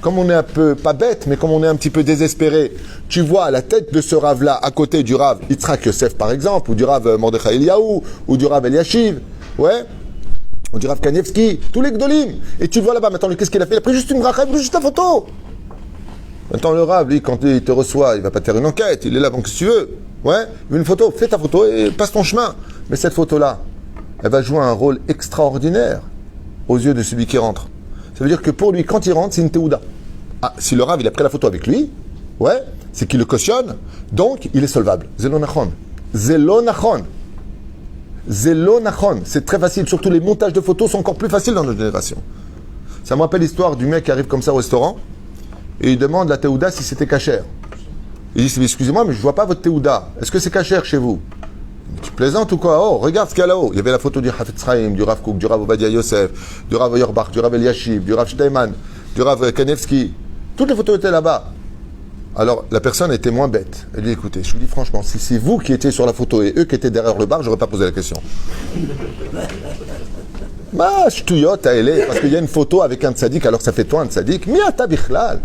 Comme on est un peu, pas bête, mais comme on est un petit peu désespéré, tu vois la tête de ce rave-là à côté du rave Yitzhak Yosef par exemple, ou du rave Mordechai Eliaou, ou du rave Eliashiv, ouais, ou du rave Kanievski, tous les gdolim. Et tu le vois là-bas, maintenant, qu'est-ce qu'il a fait? Il a pris juste une bracha, il a juste la photo. Maintenant, le rave, lui, quand il te reçoit, il va pas te faire une enquête, il est là, donc si tu veux, ouais, il veut une photo, fais ta photo et passe ton chemin. Mais cette photo-là, elle va jouer un rôle extraordinaire aux yeux de celui qui rentre. Ça veut dire que pour lui, quand il rentre, c'est une théouda. Ah, si le rave, il a pris la photo avec lui, ouais, c'est qu'il le cautionne, donc il est solvable. Zelo nachon. Zelo nachon. Zelo nachon. C'est très facile, surtout les montages de photos sont encore plus faciles dans notre génération. Ça me rappelle l'histoire du mec qui arrive comme ça au restaurant, et il demande la théouda si c'était cachère. Il dit, excusez-moi, mais je ne vois pas votre théouda. Est-ce que c'est cachère chez vous? Tu plaisantes ou quoi? Oh, regarde ce qu'il y a là-haut. Il y avait la photo du Hafetz Chaim, du Rav Kook, du Rav Ovadia Yosef, du Rav Yerbach, du Rav Eliashiv, du Rav Steinman, du Rav Kanievski. Toutes les photos étaient là-bas. Alors, la personne était moins bête. Elle dit, écoutez, je vous dis franchement, si c'est vous qui étiez sur la photo et eux qui étaient derrière le bar, j'aurais pas posé la question. Ma ch'touillot à elle, parce qu'il y a une photo avec un tzaddik, alors ça fait toi un tzaddik. Miata bichlal.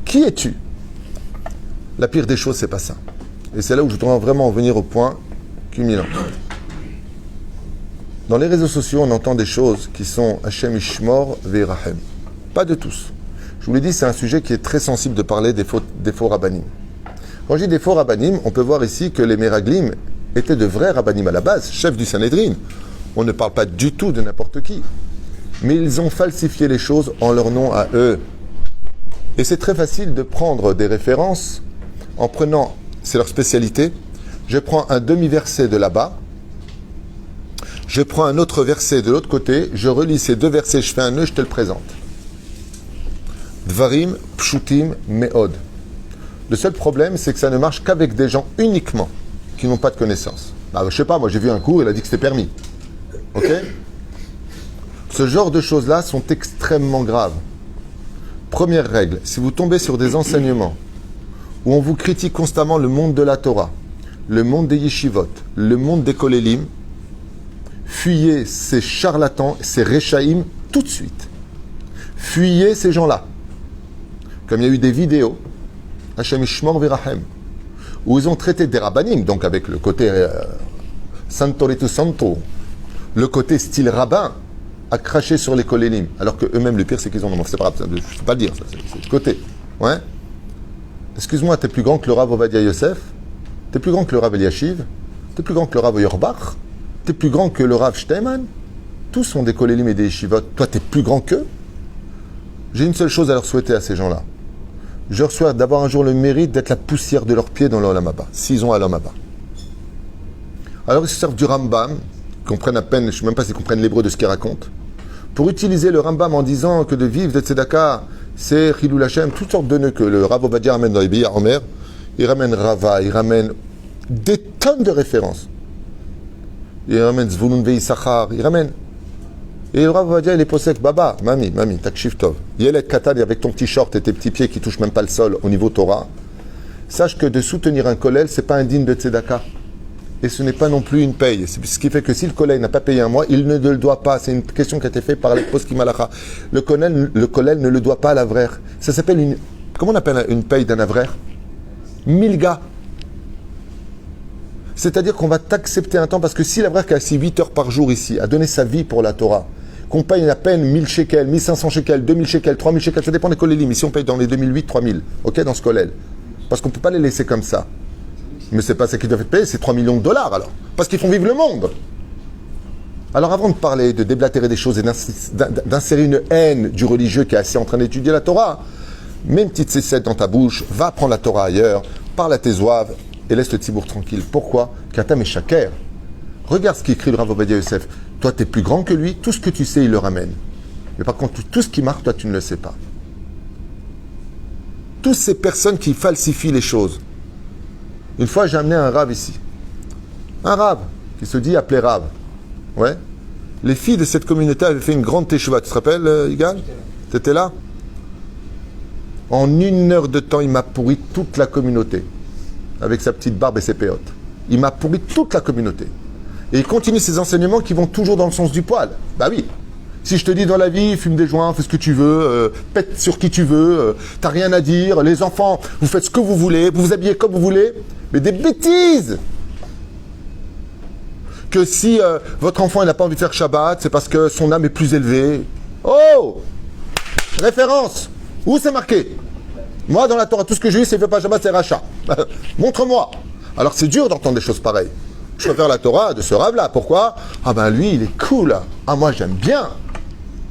Qui es-tu? La pire des choses, c'est pas ça. Et c'est là où je dois vraiment en venir au point culminant. Dans les réseaux sociaux, on entend des choses qui sont Hashem Ishmor Ve'Rahem. Pas de tous. Je vous l'ai dit, c'est un sujet qui est très sensible de parler des faux rabbanim. Quand je dis des faux rabbanim, on peut voir ici que les Meraglim étaient de vrais rabbanim à la base, chefs du Sanhédrin. On ne parle pas du tout de n'importe qui. Mais ils ont falsifié les choses en leur nom à eux. Et c'est très facile de prendre des références en prenant, c'est leur spécialité, je prends un demi-verset de là-bas, je prends un autre verset de l'autre côté, je relis ces deux versets, je fais un nœud, je te le présente. Dvarim, pshutim, meod. Le seul problème, c'est que ça ne marche qu'avec des gens uniquement qui n'ont pas de connaissances. Bah, je sais pas, moi j'ai vu un cours, il a dit que c'était permis. Ok? Ce genre de choses-là sont extrêmement graves. Première règle, si vous tombez sur des enseignements où on vous critique constamment le monde de la Torah, le monde des yeshivot, le monde des kolélim, fuyez ces charlatans, ces rechaïm tout de suite. Fuyez ces gens-là. Comme il y a eu des vidéos, Hashem Ishmor V'Rahem, où ils ont traité des rabbanim, donc avec le côté Santoritu Santo, le côté style rabbin, à cracher sur les kolélim, alors que eux-mêmes, le pire, c'est qu'ils en ont. C'est pas grave, je ne peux pas le dire, ça, c'est de côté. Ouais. Excuse-moi, t'es plus grand que le Rav Ovadia Yosef, t'es plus grand que le Rav Eliashiv, t'es plus grand que le Rav Yerbach, t'es plus grand que le Rav Steinman. Tous sont des kolélim et des yeshivot. Toi, t'es plus grand qu'eux. J'ai une seule chose à leur souhaiter à ces gens-là. Je leur souhaite d'avoir un jour le mérite d'être la poussière de leurs pieds dans l'Olam Haba, s'ils ont à l'Olam Haba. Alors ils se servent du Rambam, ils comprennent à peine, je ne sais même pas s'ils comprennent l'hébreu de ce qu'ils racontent, pour utiliser le Rambam en disant que de vivre de tzedaka, c'est Chilul Hashem, toutes sortes de nœuds que le Rav Ovadia ramène dans les Biyah Omer, il ramène Rava, il ramène des tonnes de références. Il ramène Zvulun Ve'Issachar, il ramène. Et le Rav Ovadia, il est possède, Baba, Mami, Takshif Tov. Yelet Katan, avec ton petit short et tes petits pieds qui touchent même pas le sol au niveau Torah, sache que de soutenir un kollel, c'est pas indigne de tzedaka. Et ce n'est pas non plus une paye. C'est ce qui fait que si le kollel n'a pas payé un mois, il ne le doit pas. C'est une question qui a été faite par les poskim halacha. Le kollel ne le doit pas à l'avraire. Ça s'appelle une... Comment on appelle une paye d'un avraire? Milga. C'est-à-dire qu'on va t'accepter un temps, parce que si l'avraire qui a assis 8 heures par jour ici, a donné sa vie pour la Torah, qu'on paye à peine 1000 shekels, 1500 shekels, 2000 shekels, 3000 shekels, ça dépend des kollelim. Ici on paye dans les 2008, 3000, ok, dans ce kollel. Parce qu'on ne peut pas les laisser comme ça. Mais c'est pas ça qu'ils doivent être payés, c'est 3 millions de dollars alors. Parce qu'ils font vivre le monde. Alors avant de parler, de déblatérer des choses et d'insérer une haine du religieux qui est assis en train d'étudier la Torah, mets une petite cécette dans ta bouche, va prendre la Torah ailleurs, parle à tes zouaves et laisse le tzibour tranquille. Pourquoi? Katam et Shaker. Regarde ce qu'écrit le Rav Ovadia Yosef. Toi, tu es plus grand que lui, tout ce que tu sais, il le ramène. Mais par contre, tout ce qui marque, toi, tu ne le sais pas. Toutes ces personnes qui falsifient les choses. Une fois, j'ai amené un Rav ici. Un Rav qui se dit appelé Rav. Ouais. Les filles de cette communauté avaient fait une grande teshuva. Tu te rappelles, Igal? Tu étais là? En 1 heure de temps, il m'a pourri toute la communauté. Avec sa petite barbe et ses péotes. Il m'a pourri toute la communauté. Et il continue ses enseignements qui vont toujours dans le sens du poil. Bah oui. Si je te dis dans la vie, fume des joints, fais ce que tu veux, pète sur qui tu veux, t'as rien à dire, les enfants, vous faites ce que vous voulez, vous vous habillez comme vous voulez, mais des bêtises! Que si votre enfant n'a pas envie de faire Shabbat, c'est parce que son âme est plus élevée. Oh! Référence! Où c'est marqué? Moi, dans la Torah, tout ce que j'ai eu, c'est fait pas Shabbat, c'est rachat. Montre-moi! Alors c'est dur d'entendre des choses pareilles. Je préfère la Torah de ce rave-là. Pourquoi? Ah ben lui, il est cool. Ah moi, j'aime bien.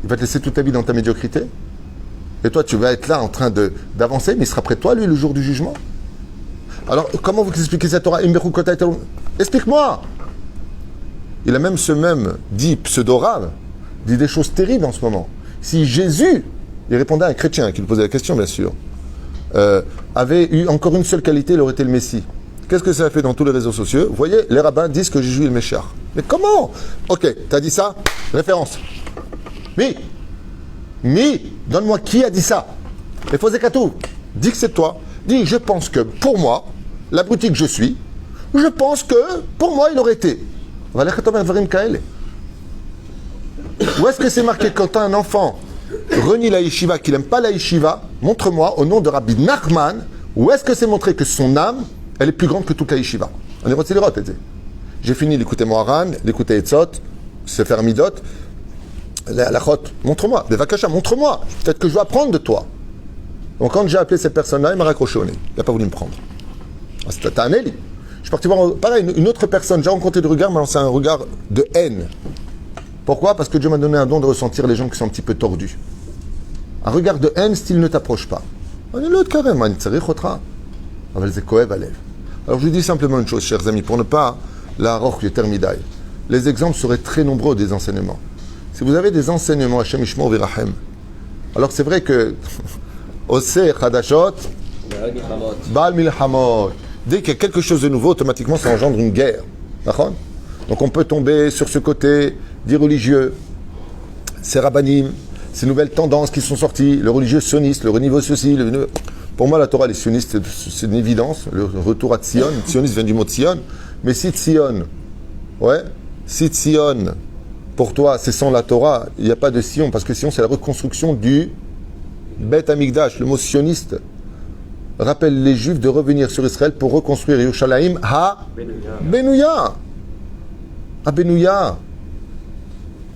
Il va te laisser toute ta vie dans ta médiocrité. Et toi, tu vas être là en train d'avancer, mais il sera près de toi, lui, le jour du jugement. Alors, comment vous expliquez cette Torah? Explique-moi. Il a même dit pseudo-rave, dit des choses terribles en ce moment. Si Jésus, il répondait à un chrétien qui lui posait la question, bien sûr, avait eu encore une seule qualité, il aurait été le Messie. Qu'est-ce que ça a fait dans tous les réseaux sociaux? Vous voyez, les rabbins disent que Jésus est le Méchar. Mais comment? Ok, t'as dit ça? Référence. Mais, donne-moi qui a dit ça. Les faux écatou. Dis que c'est toi. Dis, je pense que pour moi, l'abruti que je suis, je pense que pour moi, il aurait été. Où est-ce que c'est marqué quand un enfant renie la yeshiva, qu'il n'aime pas la yeshiva? Montre-moi, au nom de Rabbi Nachman, où est-ce que c'est montré que son âme, elle est plus grande que toute la yeshiva? On est roté les rotes, j'ai fini d'écouter Moharan, d'écouter Etzot, se faire Midot, la chot, montre-moi, des vakasha, montre-moi, peut-être que je dois apprendre de toi. Donc quand j'ai appelé cette personne-là, il m'a raccroché au nez, il n'a pas voulu me prendre. Ah, c'était un Eli. Je suis parti voir, pareil, une autre personne, j'ai rencontré de regard, m'a lancé un regard de haine. Pourquoi? Parce que Dieu m'a donné un don de ressentir les gens qui sont un petit peu tordus. Un regard de haine, style ne t'approche pas. On est l'autre carrément, alors je lui dis simplement une chose, chers amis, pour ne pas la roche termidaï. Les exemples seraient très nombreux des enseignements. Si vous avez des enseignements Hashem Ishmo Virahem, alors c'est vrai que Oseh Chadashot, Baal Milhamot, dès qu'il y a quelque chose de nouveau, automatiquement ça engendre une guerre. D'accord? Donc on peut tomber sur ce côté des religieux, ces rabbanim, ces nouvelles tendances qui sont sorties, le religieux sioniste, le renouveau ceci, Pour moi, la Torah, les sionistes, c'est une évidence. Le retour à Tzion, sioniste vient du mot Tzion. Mais si Tzion, si Tzion, pour toi, c'est sans la Torah, il n'y a pas de Sion, parce que Sion, c'est la reconstruction du Bet Amikdash. Le mot sioniste rappelle les Juifs de revenir sur Israël pour reconstruire Yerushalayim à Benouya. À Benouya.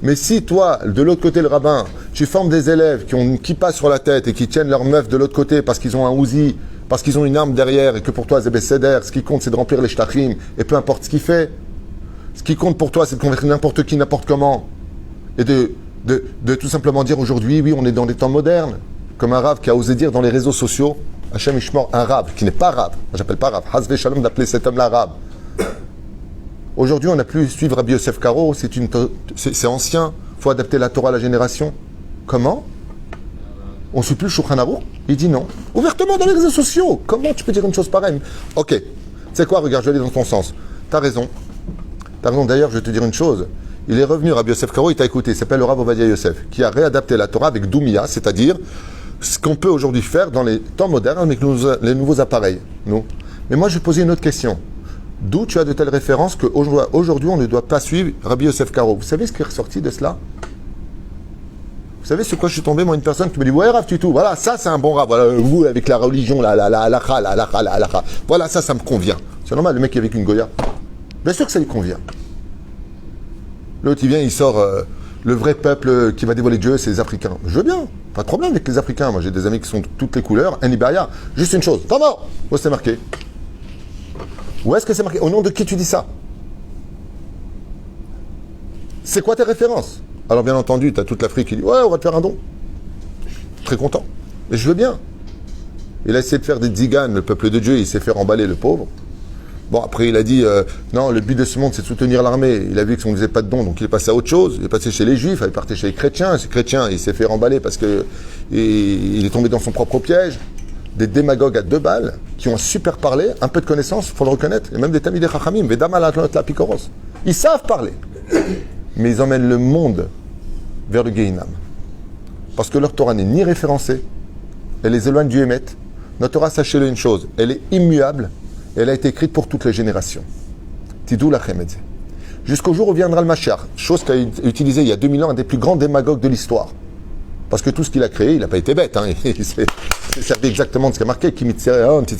Mais si toi, de l'autre côté, le rabbin, tu formes des élèves qui ont une kippa sur la tête et qui tiennent leur meuf de l'autre côté parce qu'ils ont un ouzi, parce qu'ils ont une arme derrière et que pour toi, c'est Besséder, ce qui compte, c'est de remplir les shtachim et peu importe ce qu'il fait. Ce qui compte pour toi, c'est de convaincre n'importe qui, n'importe comment. Et de tout simplement dire aujourd'hui, oui, on est dans des temps modernes. Comme un rave qui a osé dire dans les réseaux sociaux, Hachem Ishmor, un rave qui n'est pas rave, j'appelle pas rave, Hazve Shalom d'appeler cet homme-là rave. Aujourd'hui, on n'a plus suivre Rabbi Yosef Karo, c'est ancien. Il faut adapter la Torah à la génération. Comment? On ne suit plus le Shulchan Aruch? Il dit non. Ouvertement dans les réseaux sociaux. Comment tu peux dire une chose pareille? Ok. Tu sais quoi? Regarde, je vais aller dans ton sens. T'as raison. T'as raison. D'ailleurs, je vais te dire une chose. Il est revenu, Rabbi Yosef Karo, il t'a écouté. Il s'appelle le Rav Ovadia Yosef, qui a réadapté la Torah avec Doumia, c'est-à-dire ce qu'on peut aujourd'hui faire dans les temps modernes avec les nouveaux appareils. Nous. Mais moi, je vais poser une autre question. D'où tu as de telles références qu'aujourd'hui, on ne doit pas suivre Rabbi Yosef Karo? Vous savez ce qui est ressorti de cela? Vous savez sur quoi je suis tombé? Moi, une personne qui me dit ouais, Rav, tu tout. Voilà, ça, c'est un bon Rav. Voilà, vous, avec la religion, la halakha. Voilà, ça me convient. C'est normal, le mec qui est avec une Goya. Bien sûr que ça lui convient. L'autre, il vient, il sort le vrai peuple qui va dévoiler Dieu, c'est les Africains. Je veux bien. Pas de problème avec les Africains. Moi, j'ai des amis qui sont de toutes les couleurs. Un Libéria. Juste une chose. Comment? Où c'est marqué? Où est-ce que c'est marqué? Au nom de qui tu dis ça? C'est quoi tes références? Alors bien entendu, tu as toute l'Afrique qui dit ouais, on va te faire un don. Très content. Mais je veux bien. Il a essayé de faire des tziganes, le peuple de Dieu, il s'est fait remballer, le pauvre. Bon, après il a dit non, le but de ce monde c'est de soutenir l'armée. Il a vu que ça ne faisait pas de don, donc il est passé à autre chose. Il est passé chez les Juifs, il est parti chez les chrétiens. Ces chrétiens, il s'est fait remballer parce que il est tombé dans son propre piège. Des démagogues à 2 balles qui ont un super parler, un peu de connaissance, il faut le reconnaître. Et même des tamidei chachamim, vedama la picoros. Ils savent parler. Mais ils emmènent le monde vers le Gehinam. Parce que leur Torah n'est ni référencée, elle les éloigne du Hémet. Notre Torah, sachez-le une chose, elle est immuable, et elle a été écrite pour toutes les générations. Tidou lachem et zeh. Jusqu'au jour où viendra le Mashiach, chose qu'a utilisé il y a 2000 ans un des plus grands démagogues de l'histoire. Parce que tout ce qu'il a créé, il n'a pas été bête. Hein. Il s'est servi exactement de ce qui est marqué,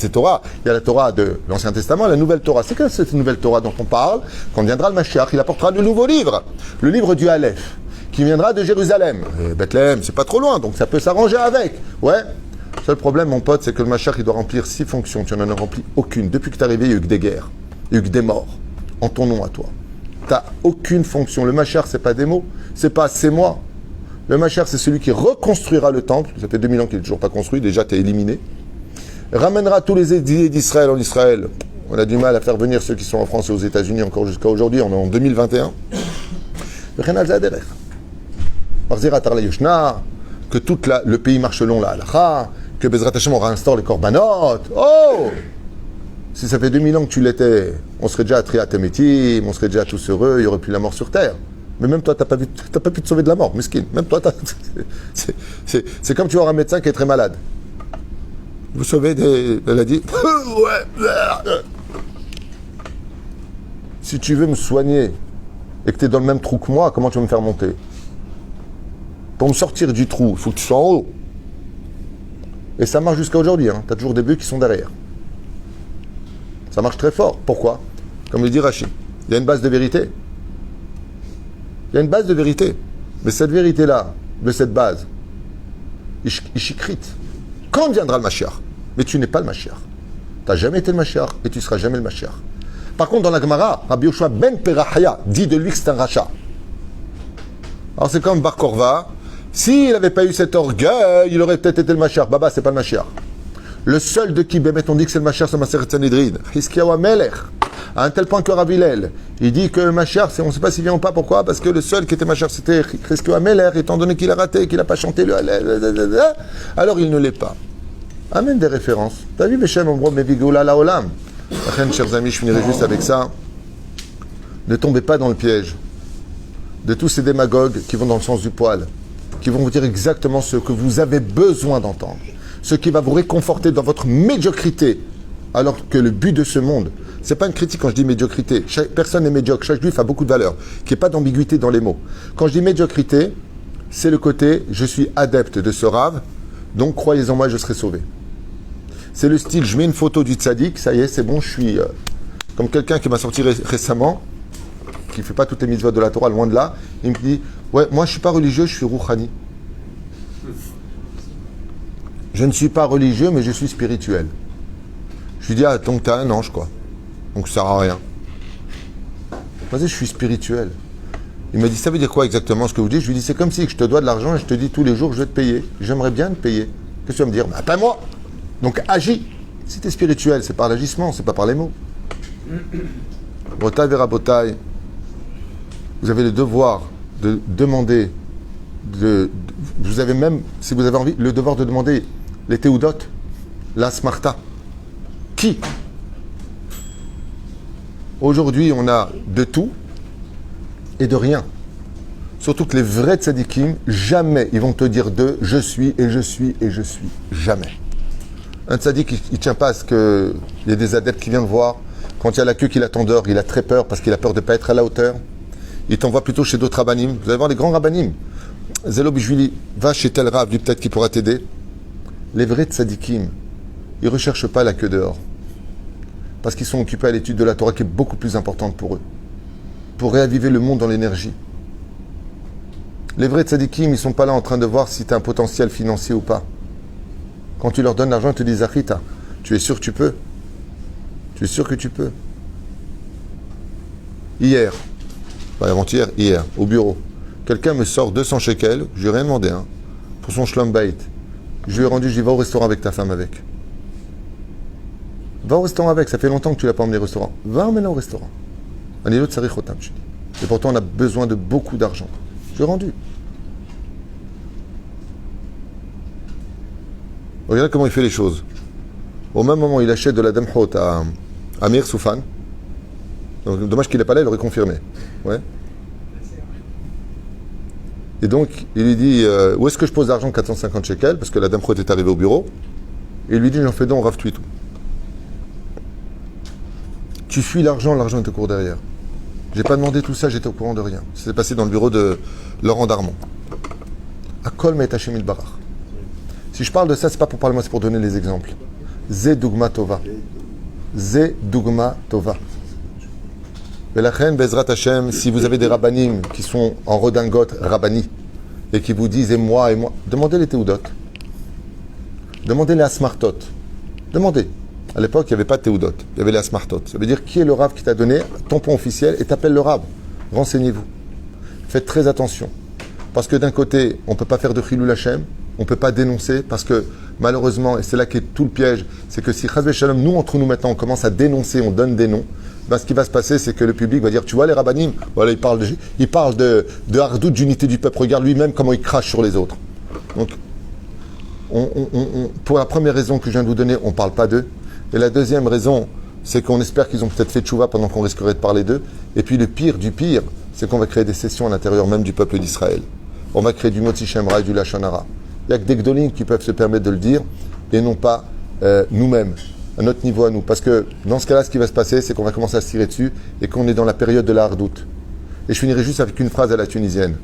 Torah. Il y a la Torah de l'Ancien Testament, la Nouvelle Torah. C'est que cette Nouvelle Torah dont on parle, quand viendra le Mashiach, il apportera le nouveau livre, le livre du Aleph, qui viendra de Jérusalem. Et Bethléem, c'est pas trop loin, donc ça peut s'arranger avec. Ouais. Seul problème, mon pote, c'est que le Mashiach, il doit remplir 6 fonctions. Tu n'en as rempli aucune. Depuis que tu es arrivé, il y a eu que des guerres. Il y a eu que des morts. En ton nom à toi. Tu n'as aucune fonction. Le Mashiach, c'est pas des mots. C'est pas c'est moi. Le Mashiach, c'est celui qui reconstruira le temple. Ça fait 2000 ans qu'il n'est toujours pas construit. Déjà, tu es éliminé. Ramènera tous les exilés d'Israël en Israël. On a du mal à faire venir ceux qui sont en France et aux États-Unis encore jusqu'à aujourd'hui. On est en 2021. Que tout le pays marche selon la halakha. Que Bezrat Hashem on réinstaure les korbanot. Oh! Si ça fait 2000 ans que tu l'étais, on serait déjà à Triatemetim, on serait déjà tous heureux, il n'y aurait plus la mort sur terre. Mais même toi, tu n'as pas pu te sauver de la mort, mesquine. Même toi, c'est comme tu vois un médecin qui est très malade. Vous sauvez des maladies. Si tu veux me soigner et que tu es dans le même trou que moi, comment tu vas me faire monter? Pour me sortir du trou, il faut que tu sois en haut. Et ça marche jusqu'à aujourd'hui. Hein. Tu as toujours des bœufs qui sont derrière. Ça marche très fort. Pourquoi? Comme le dit Rachid, il y a une base de vérité. Il y a une base de vérité. Mais cette vérité-là, de cette base, Ishikrite. Quand viendra le Mashiach? Mais tu n'es pas le Mashiach. Tu n'as jamais été le Mashiach et tu ne seras jamais le Mashiach. Par contre, dans la Gemara, Rabbi Yoshua ben Perachaya dit de lui que c'est un rachat. Alors c'est comme Bar Korva. S'il n'avait pas eu cet orgueil, il aurait peut-être été le Mashiach. Baba, c'est pas le Mashiach. Le seul de qui, Bémet, on dit que c'est le Mashiach, c'est Maseret Sanhedrin. Hiskiyahu Melech. À un tel point que Rav Hillel, il dit que le Mashiach, on ne sait pas s'il vient ou pas. Pourquoi? Parce que le seul qui était Mashiach, c'était Hiskiyahu Melech, étant donné qu'il a raté, qu'il n'a pas chanté le alors il ne l'est pas. Amène des références. T'as vu, Beshem, on voit Mevigoula la Olam. Chers amis, je finirai juste avec ça. Ne tombez pas dans le piège de tous ces démagogues qui vont dans le sens du poil, qui vont vous dire exactement ce que vous avez besoin d'entendre, ce qui va vous réconforter dans votre médiocrité, alors que le but de ce monde, c'est pas une critique quand je dis médiocrité, personne n'est médiocre, chaque juif a beaucoup de valeur, qu'il n'y ait pas d'ambiguïté dans les mots. Quand je dis médiocrité, c'est le côté, je suis adepte de ce rave, donc croyez en moi, je serai sauvé. C'est le style, je mets une photo du tzaddik, ça y est, c'est bon, je suis comme quelqu'un qui m'a sorti récemment, qui ne fait pas toutes les mitzvot de la Torah, loin de là, il me dit, ouais, moi je ne suis pas religieux, je suis rouhani. Je ne suis pas religieux, mais je suis spirituel. Je lui dis, ah, donc tu as un ange, quoi. Donc ça ne sert à rien. Vas-y, je suis spirituel. Il m'a dit, ça veut dire quoi exactement ce que vous dites? Je lui dis, c'est comme si je te dois de l'argent et je te dis tous les jours, je vais te payer. J'aimerais bien te payer. Qu'est-ce que tu vas me dire? Pas moi. Donc agis. Si tu es spirituel, c'est par l'agissement, c'est pas par les mots. Botaï vera botaï. Vous avez le devoir de demander, vous avez même, si vous avez envie, le devoir de demander les Théoudot, la Smarta. Qui? Aujourd'hui, on a de tout et de rien. Surtout que les vrais tzadikim, jamais ils vont te dire je suis et je suis et je suis. Jamais. Un tzadik, il ne tient pas à ce qu'il y ait des adeptes qui viennent voir. Quand il y a la queue qui l'attend dehors, il a très peur parce qu'il a peur de ne pas être à la hauteur. Il t'envoie plutôt chez d'autres rabbanim. Vous allez voir les grands rabbanim. Zélo Bijvili, va chez tel rab, lui peut-être qui pourra t'aider. Les vrais tzadikim, ils ne recherchent pas la queue dehors. Parce qu'ils sont occupés à l'étude de la Torah qui est beaucoup plus importante pour eux. Pour réaviver le monde dans l'énergie. Les vrais tzadikim, ils ne sont pas là en train de voir si tu as un potentiel financier ou pas. Quand tu leur donnes l'argent, ils te disent Achita, tu es sûr que tu peux? Tu es sûr que tu peux? Hier, pas avant-hier, hier, au bureau, quelqu'un me sort 200 shekels, je lui ai rien demandé, pour son shlom bait. Je lui ai rendu, je dis va au restaurant avec ta femme avec. Va au restaurant avec, ça fait longtemps que tu l'as pas emmené au restaurant. Va emmener au restaurant. Et pourtant, on a besoin de beaucoup d'argent. Je lui ai rendu. Regardez comment il fait les choses. Au même moment, il achète de la damhot à Meir Soufan. Donc, dommage qu'il n'est pas là, il aurait confirmé. Ouais. Et donc, il lui dit où est-ce que je pose l'argent? 450 shekels, parce que la damhot est arrivée au bureau. Et il lui dit j'en fais don, Rav Tuitou. Tu fuis l'argent, l'argent est au cours derrière. J'ai pas demandé tout ça, j'étais au courant de rien. C'est passé dans le bureau de Laurent Darmon. À Kol Me'etachemil Barach. Si je parle de ça, c'est pas pour parler moi, c'est pour donner les exemples. Ze Dugma Tova. Ze Dugma Tova. Velachen Bezrat Hashem, si vous avez des rabbanim qui sont en redingote rabbani et qui vous disent et moi, demandez les Théoudot. Demandez les Asmartot. Demandez. À l'époque, il n'y avait pas de Théoudot, il y avait les Asmartot. Ça veut dire qui est le Rav qui t'a donné ton point officiel et t'appelle le Rav. Renseignez-vous. Faites très attention. Parce que d'un côté, on ne peut pas faire de Chilul Hashem, on ne peut pas dénoncer, parce que malheureusement, et c'est là qu'est tout le piège, c'est que si Chazve Shalom, nous entre nous maintenant, on commence à dénoncer, on donne des noms, ben, ce qui va se passer, c'est que le public va dire, tu vois les rabbanim, voilà, il parle de hardout, d'unité du peuple, regarde lui-même comment il crache sur les autres. Donc, pour la première raison que je viens de vous donner, on ne parle pas d'eux. Et la deuxième raison, c'est qu'on espère qu'ils ont peut-être fait tchouva pendant qu'on risquerait de parler d'eux. Et puis le pire du pire, c'est qu'on va créer des sessions à l'intérieur même du peuple d'Israël. On va créer du Motzi Shemra et du Lashon Hara. Il n'y a que des Gdolim qui peuvent se permettre de le dire, et non pas nous-mêmes, à notre niveau à nous. Parce que dans ce cas-là, ce qui va se passer, c'est qu'on va commencer à se tirer dessus et qu'on est dans la période de la hardoute. Et je finirai juste avec une phrase à la tunisienne.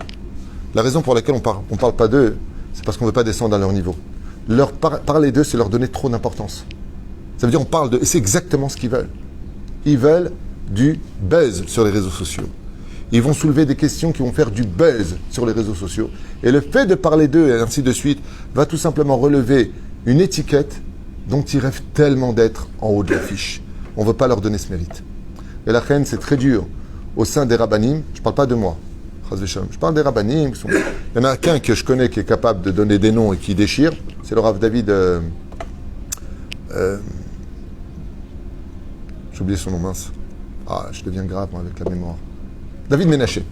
La raison pour laquelle on parle pas d'eux, c'est parce qu'on ne veut pas descendre à leur niveau. Parler d'eux, c'est leur donner trop d'importance. Ça veut dire on parle de... Et c'est exactement ce qu'ils veulent. Ils veulent du buzz sur les réseaux sociaux. Ils vont soulever des questions qui vont faire du buzz sur les réseaux sociaux. Et le fait de parler d'eux et ainsi de suite va tout simplement relever une étiquette dont ils rêvent tellement d'être en haut de l'affiche. On ne veut pas leur donner ce mérite. Et la reine, c'est très dur. Au sein des rabbanim, je ne parle pas de moi. Je parle des rabbanim. Il y en a qu'un que je connais qui est capable de donner des noms et qui déchire. C'est le Rav David... j'ai oublié son nom, mince. Ah, je deviens grave moi, avec la mémoire. David Ménaché.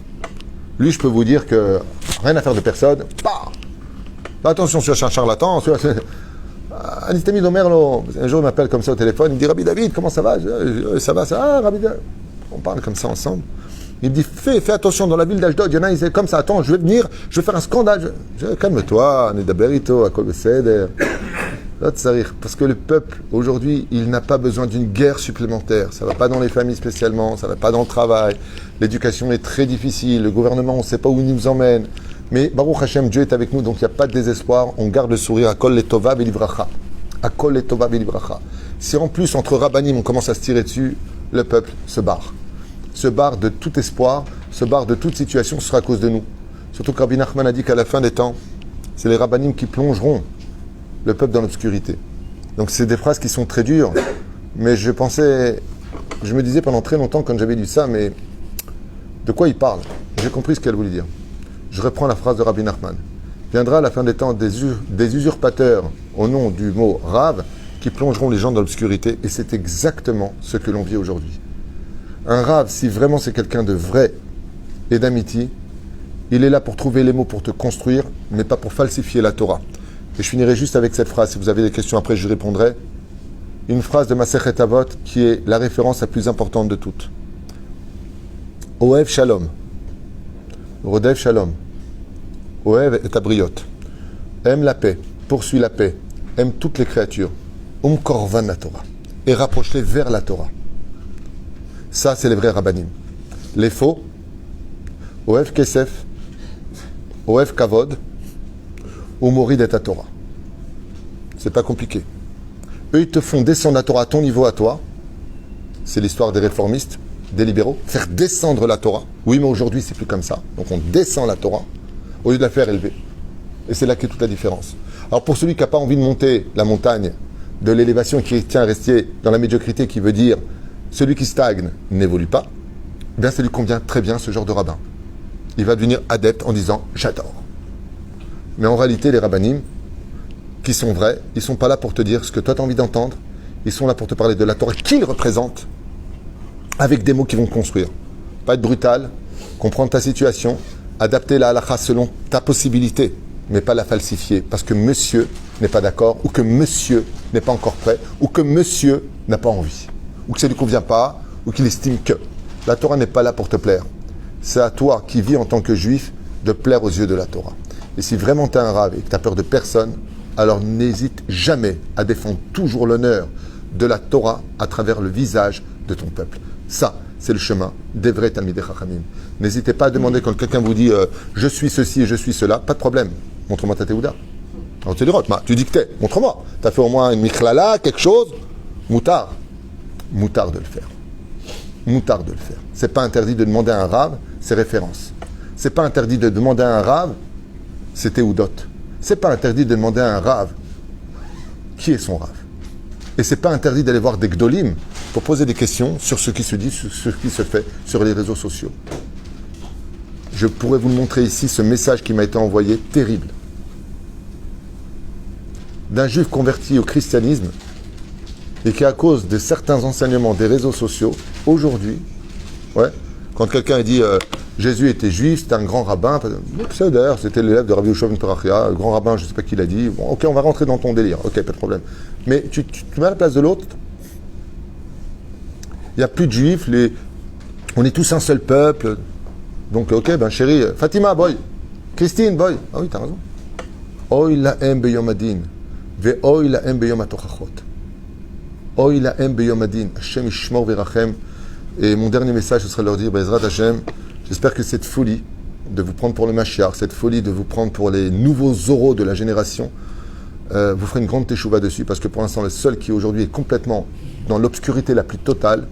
Lui, je peux vous dire que rien à faire de personne. Bah attention, je suis un charlatan. Anistami Domerlo. Un jour, il m'appelle comme ça au téléphone. Il me dit Rabbi David, comment ça va? Ça va, ça va. Ah, Rabbi David. On parle comme ça ensemble. Il me dit fais attention, dans la ville d'Ashdod, il y en a, ils disent comme ça. Attends, je vais venir, je vais faire un scandale. Calme-toi, Nedaberito, Akol Beseder. Parce que le peuple, aujourd'hui, il n'a pas besoin d'une guerre supplémentaire. Ça ne va pas dans les familles spécialement, ça ne va pas dans le travail. L'éducation est très difficile, le gouvernement, on ne sait pas où il nous emmène. Mais Baruch Hashem, Dieu est avec nous, donc il n'y a pas de désespoir. On garde le sourire à Kol Letova Velivracha. À Kol Letova Velivracha. Si en plus, entre rabbanim, on commence à se tirer dessus, le peuple se barre. Se barre de tout espoir, se barre de toute situation, ce sera à cause de nous. Surtout que Rabbi Nachman a dit qu'à la fin des temps, c'est les rabbanim qui plongeront le peuple dans l'obscurité. Donc c'est des phrases qui sont très dures, mais je me disais pendant très longtemps quand j'avais lu ça, mais de quoi il parle? J'ai compris ce qu'elle voulait dire. Je reprends la phrase de Rabbi Nachman. Viendra à la fin des temps des usurpateurs au nom du mot Rav qui plongeront les gens dans l'obscurité, et c'est exactement ce que l'on vit aujourd'hui. Un Rav, si vraiment c'est quelqu'un de vrai et d'amitié, Il est là pour trouver les mots, pour te construire, mais pas pour falsifier la Torah. Et je finirai juste avec cette phrase. Si vous avez des questions après, je répondrai. Une phrase de Masechet Avot qui est la référence la plus importante de toutes. Oev Shalom. Rodev Shalom. Oev et Abriot. Aime la paix, poursuit la paix, aime toutes les créatures. Korvan la Torah. Et rapproche-les vers la Torah. Ça, c'est les vrais rabbanim. Les faux, Oev Kesef, Oev Kavod, ou Morid et ta Torah. C'est pas compliqué. Eux, ils te font descendre la Torah à ton niveau à toi. C'est l'histoire des réformistes, des libéraux. Faire descendre la Torah. Oui, mais aujourd'hui, c'est plus comme ça. Donc, on descend la Torah au lieu de la faire élever. Et c'est là qu'est toute la différence. Alors, pour celui qui n'a pas envie de monter la montagne de l'élévation et qui tient à rester dans la médiocrité, qui veut dire celui qui stagne n'évolue pas, eh bien, ça lui convient très bien ce genre de rabbin. Il va devenir adepte en disant « j'adore ». Mais en réalité, les rabbinim, qui sont vrais, ils ne sont pas là pour te dire ce que toi tu as envie d'entendre, ils sont là pour te parler de la Torah qu'ils représentent, avec des mots qui vont te construire. Pas être brutal, comprendre ta situation, adapter la halakha selon ta possibilité, mais pas la falsifier, parce que monsieur n'est pas d'accord, ou que monsieur n'est pas encore prêt, ou que monsieur n'a pas envie, ou que ça ne lui convient pas, ou qu'il estime que. La Torah n'est pas là pour te plaire. C'est à toi qui vis en tant que juif de plaire aux yeux de la Torah. Et si vraiment tu es un rave et que tu as peur de personne, alors n'hésite jamais à défendre toujours l'honneur de la Torah à travers le visage de ton peuple. Ça, c'est le chemin des vrais Talmidei Chachamim. N'hésitez pas à demander quand quelqu'un vous dit je suis ceci et je suis cela, pas de problème. Montre-moi ta Théouda. Alors tu dis, tu dictais, montre-moi. Tu as fait au moins une mikhlala, quelque chose. Moutard. Moutard de le faire. Moutard de le faire. C'est pas interdit de demander à un rave ses références. C'est pas interdit de demander à un rave ses Théoudot. C'est pas interdit de demander à un rave qui est son rave. Et c'est pas interdit d'aller voir des gdolim pour poser des questions sur ce qui se dit, sur ce qui se fait sur les réseaux sociaux. Je pourrais vous montrer ici ce message qui m'a été envoyé, terrible. D'un juif converti au christianisme et qui, à cause de certains enseignements des réseaux sociaux, aujourd'hui, quand quelqu'un dit Jésus était juif, c'était un grand rabbin, d'ailleurs, c'était l'élève de Rabbi Yoshua ben Parachia, le grand rabbin, je ne sais pas qui l'a dit, bon, ok, on va rentrer dans ton délire, ok, pas de problème. Mais tu te mets à la place de l'autre, il n'y a plus de juifs, on est tous un seul peuple, donc ok, ben chérie, Fatima, boy, Christine, boy, ah oui, t'as raison. Oy la'em beyom adin, ve oy la'em beyom atochachot. Oy la'em beyom adin, Hashem ishmor verachem. Et mon dernier message, ce serait de leur dire, Bezrat Hashem, j'espère que cette folie de vous prendre pour le Mashiach, cette folie de vous prendre pour les nouveaux oraux de la génération, vous ferez une grande teshuva dessus, parce que pour l'instant, le seul qui aujourd'hui est complètement dans l'obscurité la plus totale,